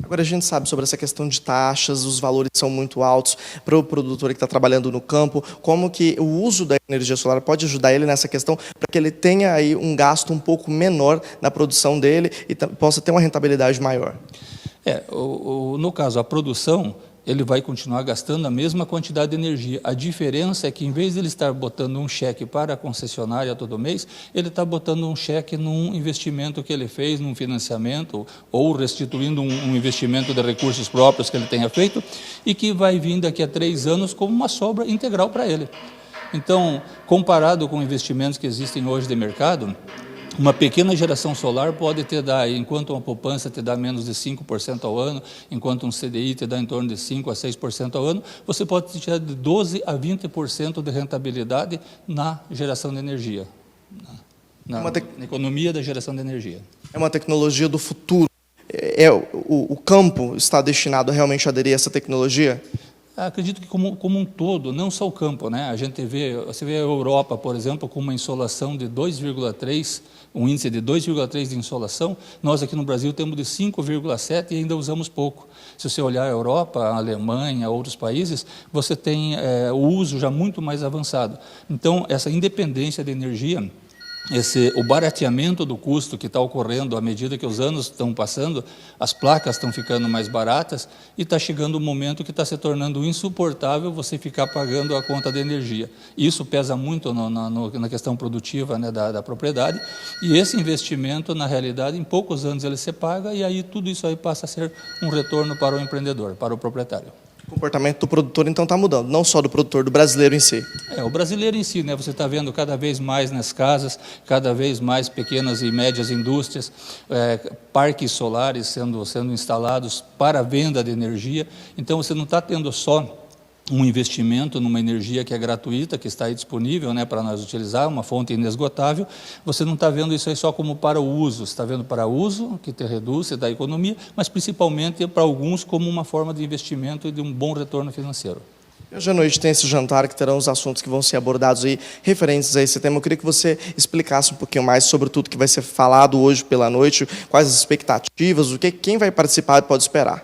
Agora, a gente sabe sobre essa questão de taxas, os valores são muito altos para o produtor que está trabalhando no campo. Como que o uso da energia solar pode ajudar ele nessa questão para que ele tenha aí um gasto um pouco menor na produção dele e possa ter uma rentabilidade maior? No caso, a produção, ele vai continuar gastando a mesma quantidade de energia. A diferença é que, em vez de ele estar botando um cheque para a concessionária todo mês, ele está botando um cheque num investimento que ele fez, num financiamento, ou restituindo um investimento de recursos próprios que ele tenha feito, e que vai vir daqui a 3 anos como uma sobra integral para ele. Então, comparado com investimentos que existem hoje de mercado, uma pequena geração solar pode te dar, enquanto uma poupança te dá menos de 5% ao ano, enquanto um CDI te dá em torno de 5% a 6% ao ano, você pode tirar de 12% a 20% de rentabilidade na geração de energia, na economia da geração de energia. É uma tecnologia do futuro. O campo está destinado a realmente aderir a essa tecnologia? Acredito que como um todo, não só o campo, né? Você vê a Europa, por exemplo, com uma insolação de 2,3, um índice de 2,3 de insolação. Nós aqui no Brasil temos de 5,7 e ainda usamos pouco. Se você olhar a Europa, a Alemanha, outros países, você tem o uso já muito mais avançado. Então, essa independência de energia, o barateamento do custo que está ocorrendo à medida que os anos estão passando, as placas estão ficando mais baratas e está chegando um momento que está se tornando insuportável você ficar pagando a conta de energia. Isso pesa muito na questão produtiva, né, da propriedade, e esse investimento, na realidade, em poucos anos ele se paga, e aí tudo isso aí passa a ser um retorno para o empreendedor, para o proprietário. O comportamento do produtor, então, está mudando, não só do produtor, do brasileiro em si. O brasileiro em si, né? Você está vendo cada vez mais nas casas, cada vez mais pequenas e médias indústrias, parques solares sendo instalados para a venda de energia. Então, você não está tendo só um investimento numa energia que é gratuita, que está aí disponível, né, para nós utilizar, uma fonte inesgotável. Você não está vendo isso aí só como para o uso, você está vendo para uso, que te reduz, da economia, mas principalmente para alguns como uma forma de investimento e de um bom retorno financeiro. Hoje à noite tem esse jantar que terão os assuntos que vão ser abordados aí, referentes a esse tema. Eu queria que você explicasse um pouquinho mais sobre tudo que vai ser falado hoje pela noite, quais as expectativas, quem vai participar pode esperar.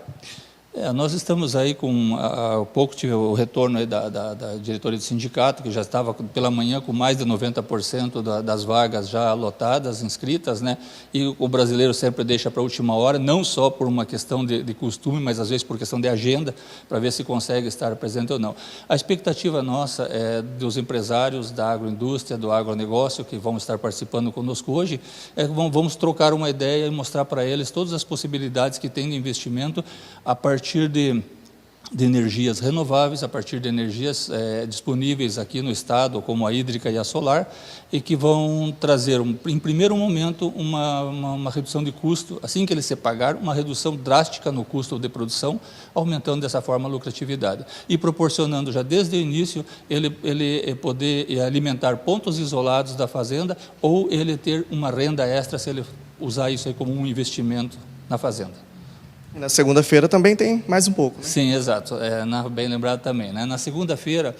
Nós estamos aí há pouco tive o retorno aí da diretoria do sindicato, que já estava pela manhã com mais de 90% das vagas já lotadas, inscritas, né? E o brasileiro sempre deixa para a última hora, não só por uma questão de costume, mas às vezes por questão de agenda, para ver se consegue estar presente ou não. A expectativa nossa é dos empresários da agroindústria, do agronegócio, que vão estar participando conosco hoje, vamos trocar uma ideia e mostrar para eles todas as possibilidades que tem de investimento a partir de de energias renováveis, a partir de energias disponíveis aqui no estado, como a hídrica e a solar, e que vão trazer, em primeiro momento, uma redução de custo, assim que ele se pagar, uma redução drástica no custo de produção, aumentando dessa forma a lucratividade. E proporcionando já desde o início, ele poder alimentar pontos isolados da fazenda, ou ele ter uma renda extra, se ele usar isso aí como um investimento na fazenda. Na segunda-feira também tem mais um pouco, né? Sim, exato. Bem lembrado também, né? Na segunda-feira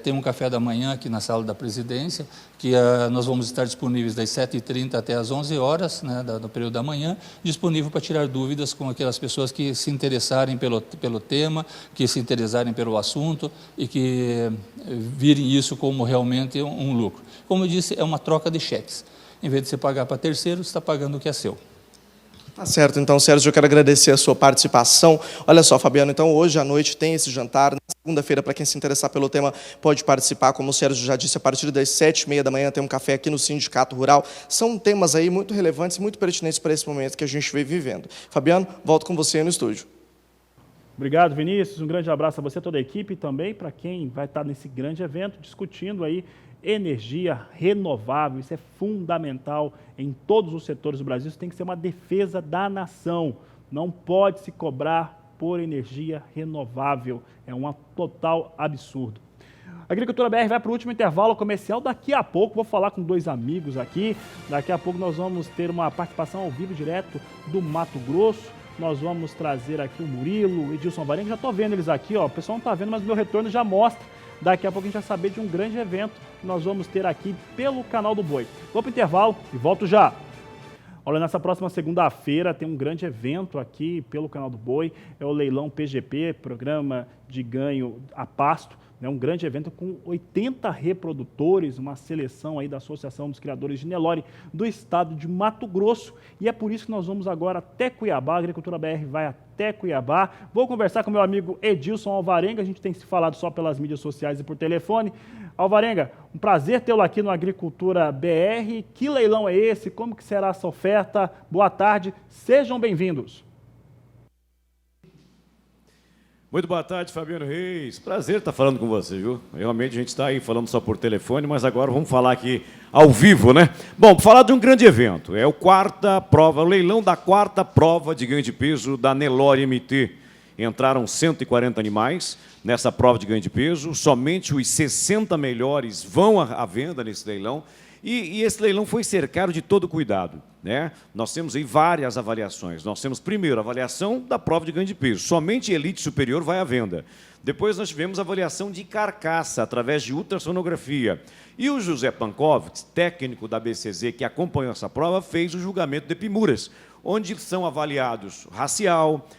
tem um café da manhã aqui na sala da presidência, que nós vamos estar disponíveis das 7h30 até as 11 horas, né, no período da manhã, disponível para tirar dúvidas com aquelas pessoas que se interessarem pelo tema, que se interessarem pelo assunto e que virem isso como realmente um lucro. Como eu disse, é uma troca de cheques. Em vez de você pagar para terceiros, você está pagando o que é seu. Tá certo, então, Sérgio, eu quero agradecer a sua participação. Olha só, Fabiano, então hoje à noite tem esse jantar. Na segunda-feira, para quem se interessar pelo tema, pode participar. Como o Sérgio já disse, a partir das 7h30 da manhã tem um café aqui no Sindicato Rural. São temas aí muito relevantes, muito pertinentes para esse momento que a gente vem vivendo. Fabiano, volto com você aí no estúdio. Obrigado, Vinícius. Um grande abraço a você, toda a equipe, e também para quem vai estar nesse grande evento discutindo aí energia renovável. Isso é fundamental em todos os setores do Brasil. Isso tem que ser uma defesa da nação. Não pode se cobrar por energia renovável. É um total absurdo. A Agricultura BR vai para o último intervalo comercial. Daqui a pouco, vou falar com dois amigos aqui. Daqui a pouco nós vamos ter uma participação ao vivo direto do Mato Grosso. Nós vamos trazer aqui o Murilo, o Edilson Alvarenga. Já estou vendo eles aqui, ó. O pessoal não está vendo, mas o meu retorno já mostra. Daqui a pouco a gente vai saber de um grande evento que nós vamos ter aqui pelo canal do Boi. Vou para o intervalo e volto já. Olha, nessa próxima segunda-feira tem um grande evento aqui pelo canal do Boi. É o Leilão PGP, Programa de Ganho a Pasto. É um grande evento com 80 reprodutores, uma seleção aí da Associação dos Criadores de Nelore do estado de Mato Grosso. E é por isso que nós vamos agora até Cuiabá. A Agricultura BR vai até Cuiabá. Vou conversar com meu amigo Edilson Alvarenga. A gente tem se falado só pelas mídias sociais e por telefone. Alvarenga, um prazer tê-lo aqui no Agricultura BR. Que leilão é esse? Como que será essa oferta? Boa tarde, sejam bem-vindos. Muito boa tarde, Fabiano Reis. Prazer estar falando com você, viu? Realmente a gente está aí falando só por telefone, mas agora vamos falar aqui ao vivo, né? Bom, falar de um grande evento. É o leilão da quarta prova de ganho de peso da Nelore MT. Entraram 140 animais nessa prova de ganho de peso. Somente os 60 melhores vão à venda nesse leilão. E esse leilão foi cercado de todo cuidado, né? Nós temos aí várias avaliações. Nós temos, primeiro, a avaliação da prova de ganho de peso. Somente elite superior vai à venda. Depois nós tivemos a avaliação de carcaça, através de ultrassonografia. E o José Pankovic, técnico da BCZ, que acompanhou essa prova, fez o julgamento de epimuras, onde são avaliados racial,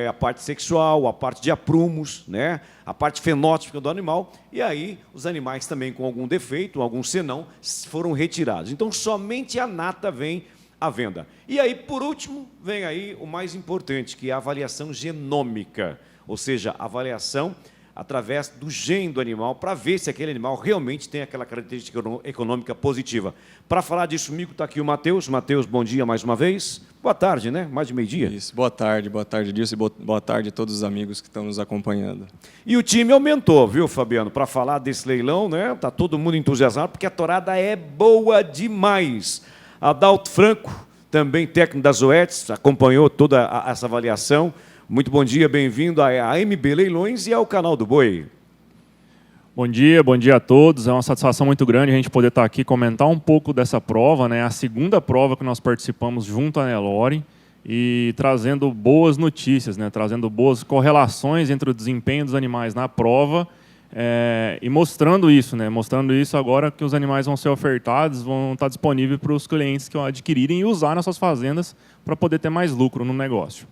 a parte sexual, a parte de aprumos, né? A parte fenótipica do animal, e aí os animais também com algum defeito, algum senão, foram retirados. Então, somente a nata vem à venda. E aí, por último, vem aí o mais importante, que é a avaliação genômica, ou seja, a avaliação através do gene do animal, para ver se aquele animal realmente tem aquela característica econômica positiva. Para falar disso comigo está aqui o Matheus. Matheus, bom dia mais uma vez. Boa tarde, né? Mais de meio-dia. Isso, boa tarde, Dilson, e boa tarde a todos os amigos que estão nos acompanhando. E o time aumentou, viu, Fabiano? Para falar desse leilão, né? Está todo mundo entusiasmado, porque a torada é boa demais. Adalto Franco, também técnico da Zoetis, acompanhou toda essa avaliação. Muito bom dia, bem-vindo à MB Leilões e ao canal do Boi. Bom dia a todos. É uma satisfação muito grande a gente poder estar aqui comentar um pouco dessa prova, né? A segunda prova que nós participamos junto à Nelore e trazendo boas notícias, né? Trazendo boas correlações entre o desempenho dos animais na prova e mostrando isso, né? Mostrando isso agora que os animais vão ser ofertados, vão estar disponíveis para os clientes que adquirirem e usar nas suas fazendas para poder ter mais lucro no negócio.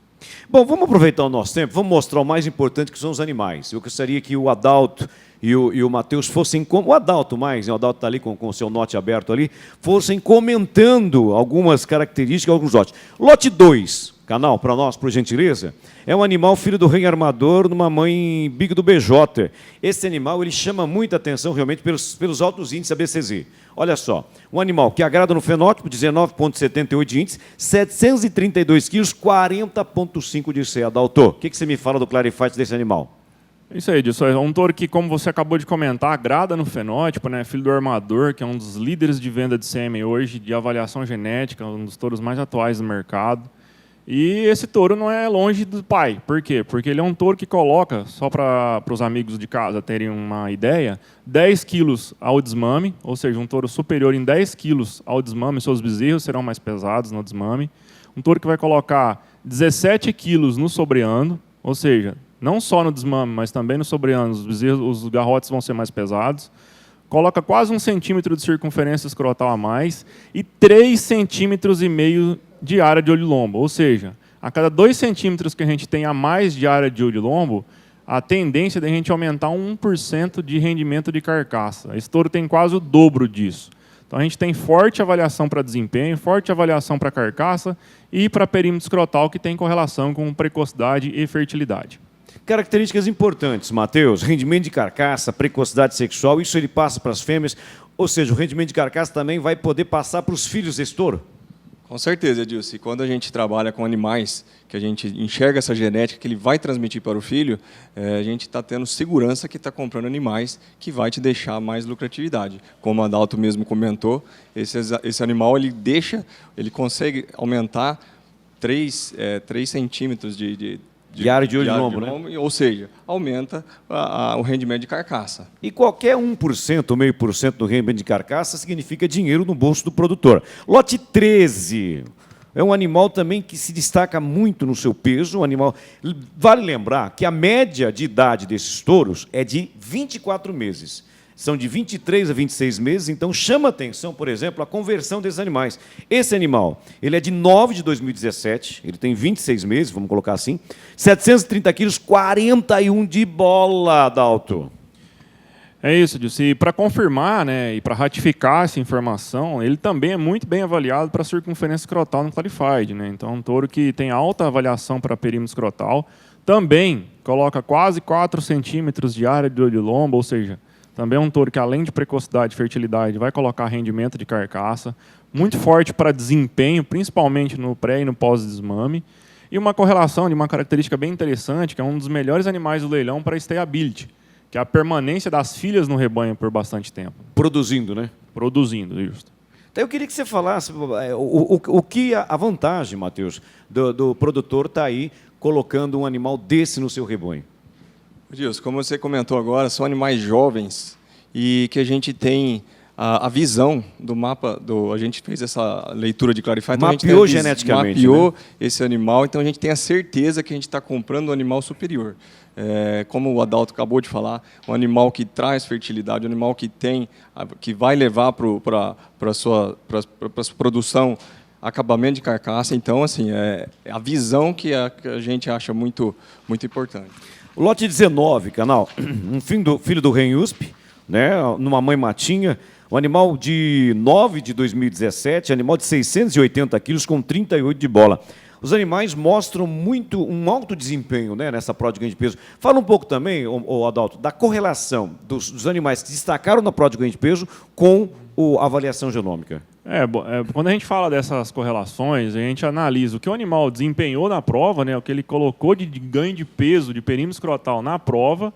Bom, vamos aproveitar o nosso tempo, vamos mostrar o mais importante, que são os animais. Eu gostaria que o Adalto e o Matheus fossem, o Adalto mais, o Adalto está ali com o seu note aberto ali, fossem comentando algumas características, alguns lotes. Lote 2, canal, para nós, por gentileza, é um animal filho do rei armador, numa mãe bico do BJ. Esse animal, ele chama muita atenção realmente pelos altos índices da BCZ. Olha só, um animal que agrada no fenótipo, 19,78 de índice, 732 quilos, 40,5 de C. Adalto, o que você me fala do Clarified desse animal? Isso aí, Edilson. É um touro que, como você acabou de comentar, agrada no fenótipo, né? Filho do armador, que é um dos líderes de venda de sêmen hoje, de avaliação genética, um dos touros mais atuais do mercado. E esse touro não é longe do pai. Por quê? Porque ele é um touro que coloca, só para os amigos de casa terem uma ideia, 10 quilos ao desmame, ou seja, um touro superior em 10 quilos ao desmame, seus bezerros serão mais pesados no desmame. Um touro que vai colocar 17 quilos no sobreano, ou seja, não só no desmame, mas também no sobreano, os garrotes vão ser mais pesados. Coloca quase 1,5 centímetro de circunferência escrotal a mais e 3,5 centímetros de área de olho-lombo. Ou seja, a cada 2 centímetros que a gente tem a mais de área de olho-lombo, a tendência é de a gente aumentar 1% de rendimento de carcaça. Esse touro tem quase o dobro disso. Então a gente tem forte avaliação para desempenho, forte avaliação para carcaça e para perímetro escrotal, que tem correlação com precocidade e fertilidade. Características importantes, Matheus: rendimento de carcaça, precocidade sexual, isso ele passa para as fêmeas, ou seja, o rendimento de carcaça também vai poder passar para os filhos desse touro? Com certeza, Edilson. E quando a gente trabalha com animais, que a gente enxerga essa genética que ele vai transmitir para o filho, a gente está tendo segurança que está comprando animais que vai te deixar mais lucratividade. Como a Adalto mesmo comentou, esse animal ele consegue aumentar 3 centímetros de área de olho-lombo, né? Ou seja, aumenta o rendimento de carcaça. E qualquer 1% ou 0,5% do rendimento de carcaça significa dinheiro no bolso do produtor. Lote 13 é um animal também que se destaca muito no seu peso. Vale lembrar que a média de idade desses touros é de 24 meses. São de 23 a 26 meses, então chama atenção, por exemplo, a conversão desses animais. Esse animal, ele é de 9 de 2017, ele tem 26 meses, vamos colocar assim, 730 quilos, 41 de bola, Adalto. É isso, Dilson. E para confirmar, né, e para ratificar essa informação, ele também é muito bem avaliado para circunferência escrotal no Clarified, né? Então, um touro que tem alta avaliação para perímetro escrotal, também coloca quase 4 centímetros de área de olho-lombo, ou seja, também é um touro que, além de precocidade e fertilidade, vai colocar rendimento de carcaça, muito forte para desempenho, principalmente no pré e no pós-desmame, e uma correlação de uma característica bem interessante, que é um dos melhores animais do leilão para stayability, que é a permanência das filhas no rebanho por bastante tempo. Produzindo, né? Produzindo, justo. Então, eu queria que você falasse o que a vantagem, Matheus, do produtor estar aí colocando um animal desse no seu rebanho. Gilson, como você comentou agora, são animais jovens e que a gente tem a visão do mapa, a gente fez essa leitura de Clarify, então mapeou geneticamente, mapeou, né? Esse animal, então a gente tem a certeza que a gente está comprando um animal superior. Como o Adalto acabou de falar, um animal que traz fertilidade, um animal que vai levar para a sua produção acabamento de carcaça. Então, assim, é a visão que a gente acha muito, muito importante. O lote 19, canal, um filho do Ren USP, né, numa mãe matinha, um animal de 9 de 2017, animal de 680 quilos com 38 de bola. Os animais mostram um alto desempenho, né, nessa prova de ganho de peso. Fala um pouco também, Adalto, da correlação dos animais que destacaram na prova de ganho de peso com a avaliação genômica. Quando a gente fala dessas correlações, a gente analisa o que o animal desempenhou na prova, né, o que ele colocou de ganho de peso, de perímetro escrotal na prova,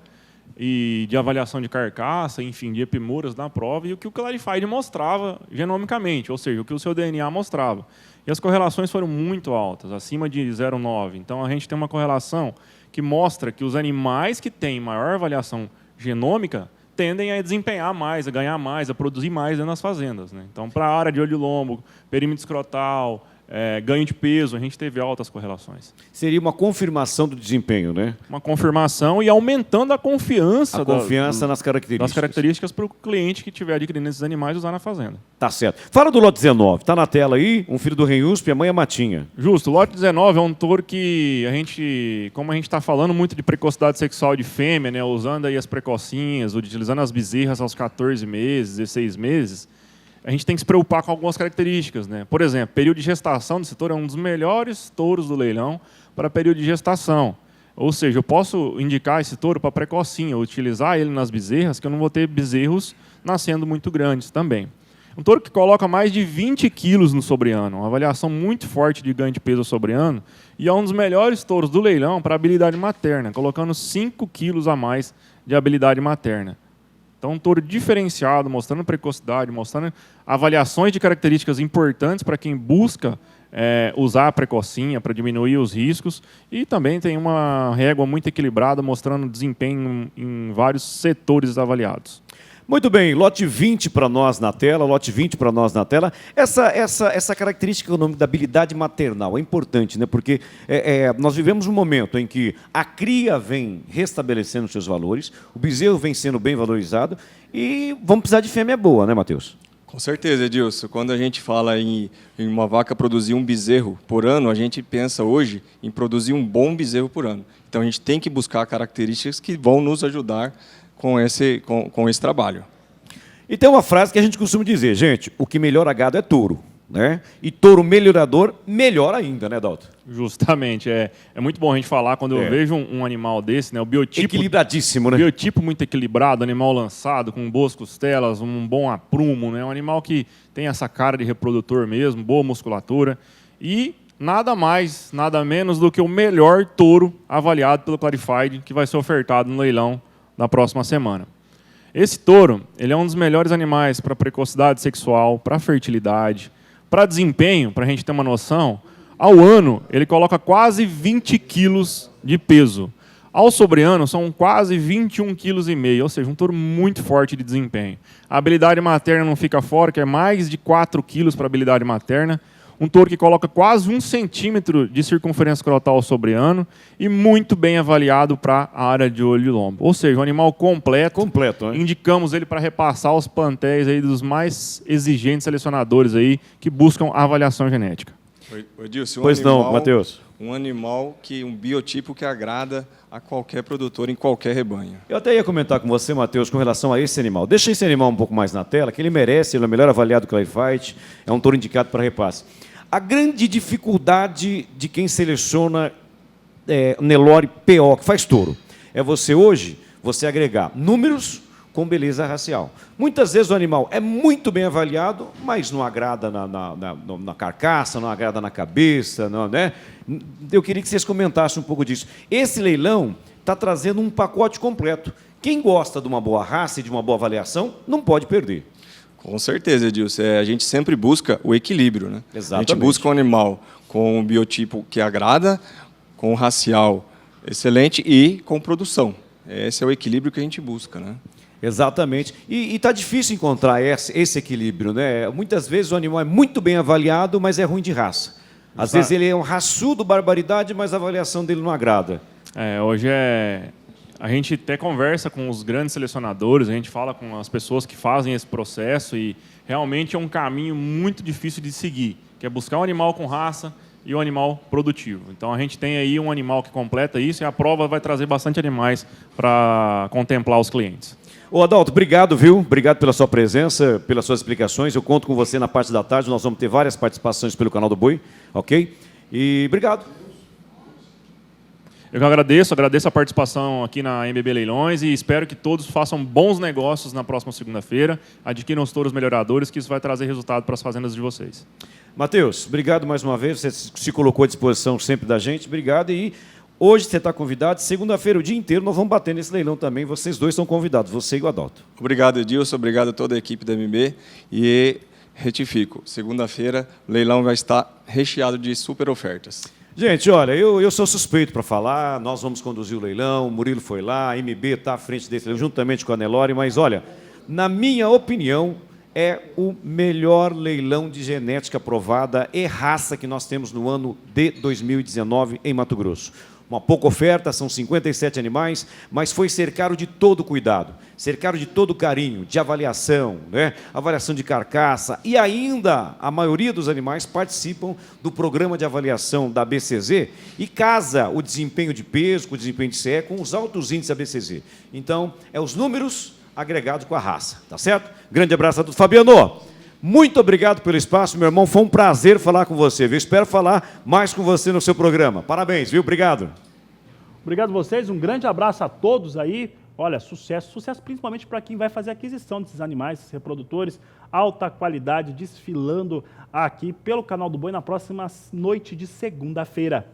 e de avaliação de carcaça, enfim, de epimuras na prova, e o que o Clarified mostrava genomicamente, ou seja, o que o seu DNA mostrava. E as correlações foram muito altas, acima de 0,9. Então, a gente tem uma correlação que mostra que os animais que têm maior avaliação genômica tendem a desempenhar mais, a ganhar mais, a produzir mais dentro das fazendas, né? Então, para a área de olho-lombo, perímetro escrotal, ganho de peso, a gente teve altas correlações. Seria uma confirmação do desempenho, né? Uma confirmação e aumentando a confiança. Nas características. Das características para o cliente que estiver adquirindo esses animais usar na fazenda. Tá certo. Fala do lote 19. Está na tela aí, um filho do Ren USP, a mãe é matinha. Justo. O lote 19 é um touro que como a gente está falando muito de precocidade sexual de fêmea, né, usando aí as precocinhas, utilizando as bezerras aos 14 meses, 16 meses, a gente tem que se preocupar com algumas características, né? Por exemplo, período de gestação desse touro é um dos melhores touros do leilão para período de gestação. Ou seja, eu posso indicar esse touro para precocinha, utilizar ele nas bezerras, que eu não vou ter bezerros nascendo muito grandes também. Um touro que coloca mais de 20 quilos no sobre-ano, uma avaliação muito forte de ganho de peso sobre-ano, e é um dos melhores touros do leilão para habilidade materna, colocando 5 quilos a mais de habilidade materna. Então, um touro diferenciado, mostrando precocidade, mostrando avaliações de características importantes para quem busca usar a precocinha para diminuir os riscos, e também tem uma régua muito equilibrada, mostrando desempenho em vários setores avaliados. Muito bem, lote 20 para nós na tela, lote 20 para nós na tela. Essa característica econômica da habilidade maternal é importante, né? Porque nós vivemos um momento em que a cria vem restabelecendo seus valores, o bezerro vem sendo bem valorizado e vamos precisar de fêmea boa, né, Matheus? Com certeza, Edilson. Quando a gente fala em uma vaca produzir um bezerro por ano, a gente pensa hoje em produzir um bom bezerro por ano. Então a gente tem que buscar características que vão nos ajudar com esse trabalho. E tem uma frase que a gente costuma dizer, gente, o que melhora gado é touro, né? E touro melhorador, melhor ainda, né, Dalton? Justamente, é muito bom a gente falar, quando eu vejo um animal desse, né, o biotipo... Equilibradíssimo, né? Biotipo muito equilibrado, animal lançado, com boas costelas, um bom aprumo, né, um animal que tem essa cara de reprodutor mesmo, boa musculatura, e nada mais, nada menos do que o melhor touro avaliado pelo Clarified, que vai ser ofertado no leilão na próxima semana. Esse touro, ele é um dos melhores animais para precocidade sexual, para fertilidade, para desempenho, para a gente ter uma noção. Ao ano, ele coloca quase 20 quilos de peso. Ao sobre-ano, são quase 21,5 quilos, ou seja, um touro muito forte de desempenho. A habilidade materna não fica fora, que é mais de 4 quilos para a habilidade materna. Um touro que coloca quase 1 centímetro de circunferência escrotal ao sobre-ano e muito bem avaliado para a área de olho e lombo. Ou seja, um animal completo. Completo, né? Indicamos ele para repassar os plantéis aí dos mais exigentes selecionadores aí que buscam a avaliação genética. Edilson, pois não, Matheus. Um animal um biotipo que agrada a qualquer produtor em qualquer rebanho. Eu até ia comentar com você, Matheus, com relação a esse animal. Deixa esse animal um pouco mais na tela, que ele merece, ele é o melhor avaliado do Clarified, é um touro indicado para repasse. A grande dificuldade de quem seleciona Nelore PO, que faz touro, é você agregar números com beleza racial. Muitas vezes o animal é muito bem avaliado, mas não agrada na carcaça, não agrada na cabeça, não, né? Eu queria que vocês comentassem um pouco disso. Esse leilão está trazendo um pacote completo. Quem gosta de uma boa raça e de uma boa avaliação, não pode perder. Com certeza, Edilson. A gente sempre busca o equilíbrio, né? Exatamente. A gente busca um animal com um biotipo que agrada, com um racial excelente e com produção. Esse é o equilíbrio que a gente busca, né? Exatamente. E está difícil encontrar esse equilíbrio, né? Muitas vezes o animal é muito bem avaliado, mas é ruim de raça. Às vezes ele é um raçudo, barbaridade, mas a avaliação dele não agrada. Hoje a gente até conversa com os grandes selecionadores, a gente fala com as pessoas que fazem esse processo e realmente é um caminho muito difícil de seguir, que é buscar um animal com raça e um animal produtivo. Então a gente tem aí um animal que completa isso e a prova vai trazer bastante animais para contemplar os clientes. Ô Adalto, obrigado, viu? Obrigado pela sua presença, pelas suas explicações. Eu conto com você na parte da tarde, nós vamos ter várias participações pelo canal do Boi, ok? E obrigado. Eu agradeço a participação aqui na MBB Leilões e espero que todos façam bons negócios na próxima segunda-feira, adquiram os touros melhoradores, que isso vai trazer resultado para as fazendas de vocês. Matheus, obrigado mais uma vez, você se colocou à disposição sempre da gente, obrigado. E hoje você está convidado, segunda-feira o dia inteiro nós vamos bater nesse leilão também, vocês dois são convidados, você e o Adalto. Obrigado, Edilson, obrigado a toda a equipe da MB e retifico, segunda-feira o leilão vai estar recheado de super ofertas. Gente, olha, eu sou suspeito para falar, nós vamos conduzir o leilão, o Murilo foi lá, a MB está à frente desse leilão, juntamente com a Nelore, mas olha, na minha opinião, é o melhor leilão de genética provada e raça que nós temos no ano de 2019 em Mato Grosso. Uma pouca oferta, são 57 animais, mas foi cercado de todo cuidado, cercado de todo carinho, de avaliação, né? Avaliação de carcaça, e ainda a maioria dos animais participam do programa de avaliação da BCZ e casa o desempenho de peso, com o desempenho de CE, com os altos índices da BCZ. Então, é os números agregados com a raça, tá certo? Grande abraço a todos. Fabiano, muito obrigado pelo espaço, meu irmão, foi um prazer falar com você, viu? Espero falar mais com você no seu programa. Parabéns, viu? Obrigado. Obrigado a vocês, um grande abraço a todos aí. Olha, sucesso principalmente para quem vai fazer a aquisição desses animais, esses reprodutores. alta qualidade desfilando aqui pelo Canal do Boi na próxima noite de segunda-feira.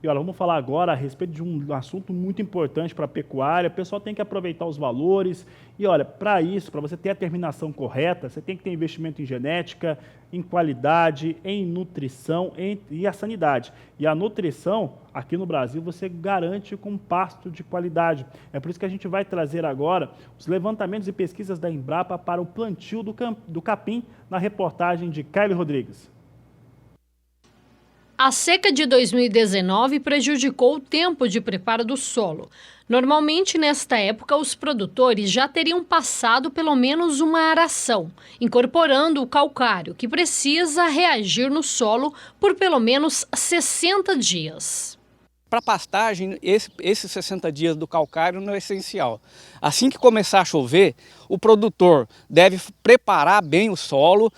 E olha, vamos falar agora a respeito de um assunto muito importante para a pecuária. O pessoal tem que aproveitar os valores. E olha, para isso, para você ter a terminação correta, você tem que ter investimento em genética, em qualidade, em nutrição e a sanidade. E a nutrição, aqui no Brasil, você garante com pasto de qualidade. É por isso que a gente vai trazer agora os levantamentos e pesquisas da Embrapa para o plantio do capim na reportagem de Kayle Rodrigues. A seca de 2019 prejudicou o tempo de preparo do solo. Normalmente, nesta época, os produtores já teriam passado pelo menos uma aração, incorporando o calcário, que precisa reagir no solo por pelo menos 60 dias. Para pastagem, esses 60 dias do calcário não é essencial. Assim que começar a chover, o produtor deve preparar bem o solo,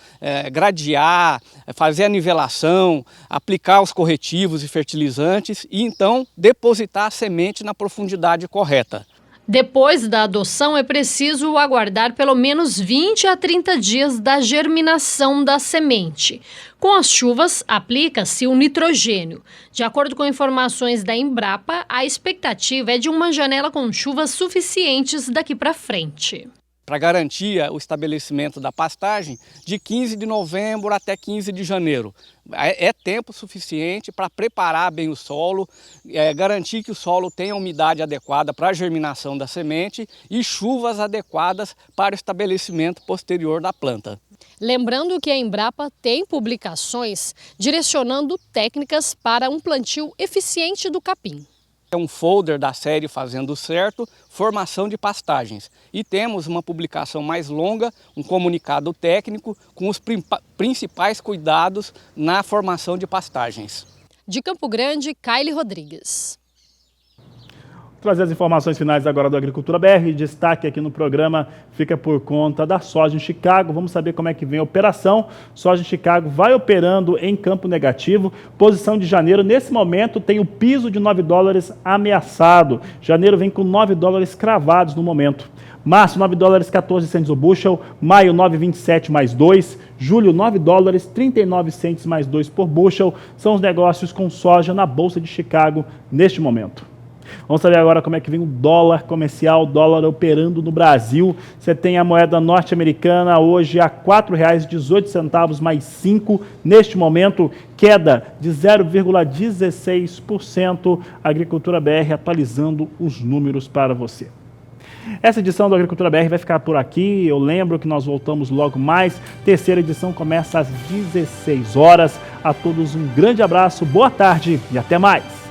gradear, fazer a nivelação, aplicar os corretivos e fertilizantes e então depositar a semente na profundidade correta. Depois da adoção, é preciso aguardar pelo menos 20 a 30 dias da germinação da semente. Com as chuvas, aplica-se o nitrogênio. De acordo com informações da Embrapa, a expectativa é de uma janela com chuvas suficientes daqui para frente. Para garantir o estabelecimento da pastagem, de 15 de novembro até 15 de janeiro. É tempo suficiente para preparar bem o solo, garantir que o solo tenha umidade adequada para a germinação da semente e chuvas adequadas para o estabelecimento posterior da planta. Lembrando que a Embrapa tem publicações direcionando técnicas para um plantio eficiente do capim. É um folder da série Fazendo Certo, formação de pastagens. E temos uma publicação mais longa, um comunicado técnico com os principais cuidados na formação de pastagens. De Campo Grande, Kayle Rodrigues. Vou trazer as informações finais agora do Agricultura BR. Destaque aqui no programa fica por conta da soja em Chicago. Vamos saber como é que vem a operação. Soja em Chicago vai operando em campo negativo. Posição de janeiro, nesse momento, tem o piso de $9 ameaçado. Janeiro vem com $9 cravados no momento. Março, $9,14 o bushel. Maio, 9,27 mais 2. Julho, $9,39 mais 2 por bushel. São os negócios com soja na Bolsa de Chicago neste momento. Vamos saber agora como é que vem o dólar comercial, o dólar operando no Brasil. Você tem a moeda norte-americana hoje a R$ 4,18 mais 5. Neste momento, queda de 0,16%. Agricultura BR atualizando os números para você. Essa edição do Agricultura BR vai ficar por aqui. Eu lembro que nós voltamos logo mais. Terceira edição começa às 16 horas. A todos um grande abraço, boa tarde e até mais.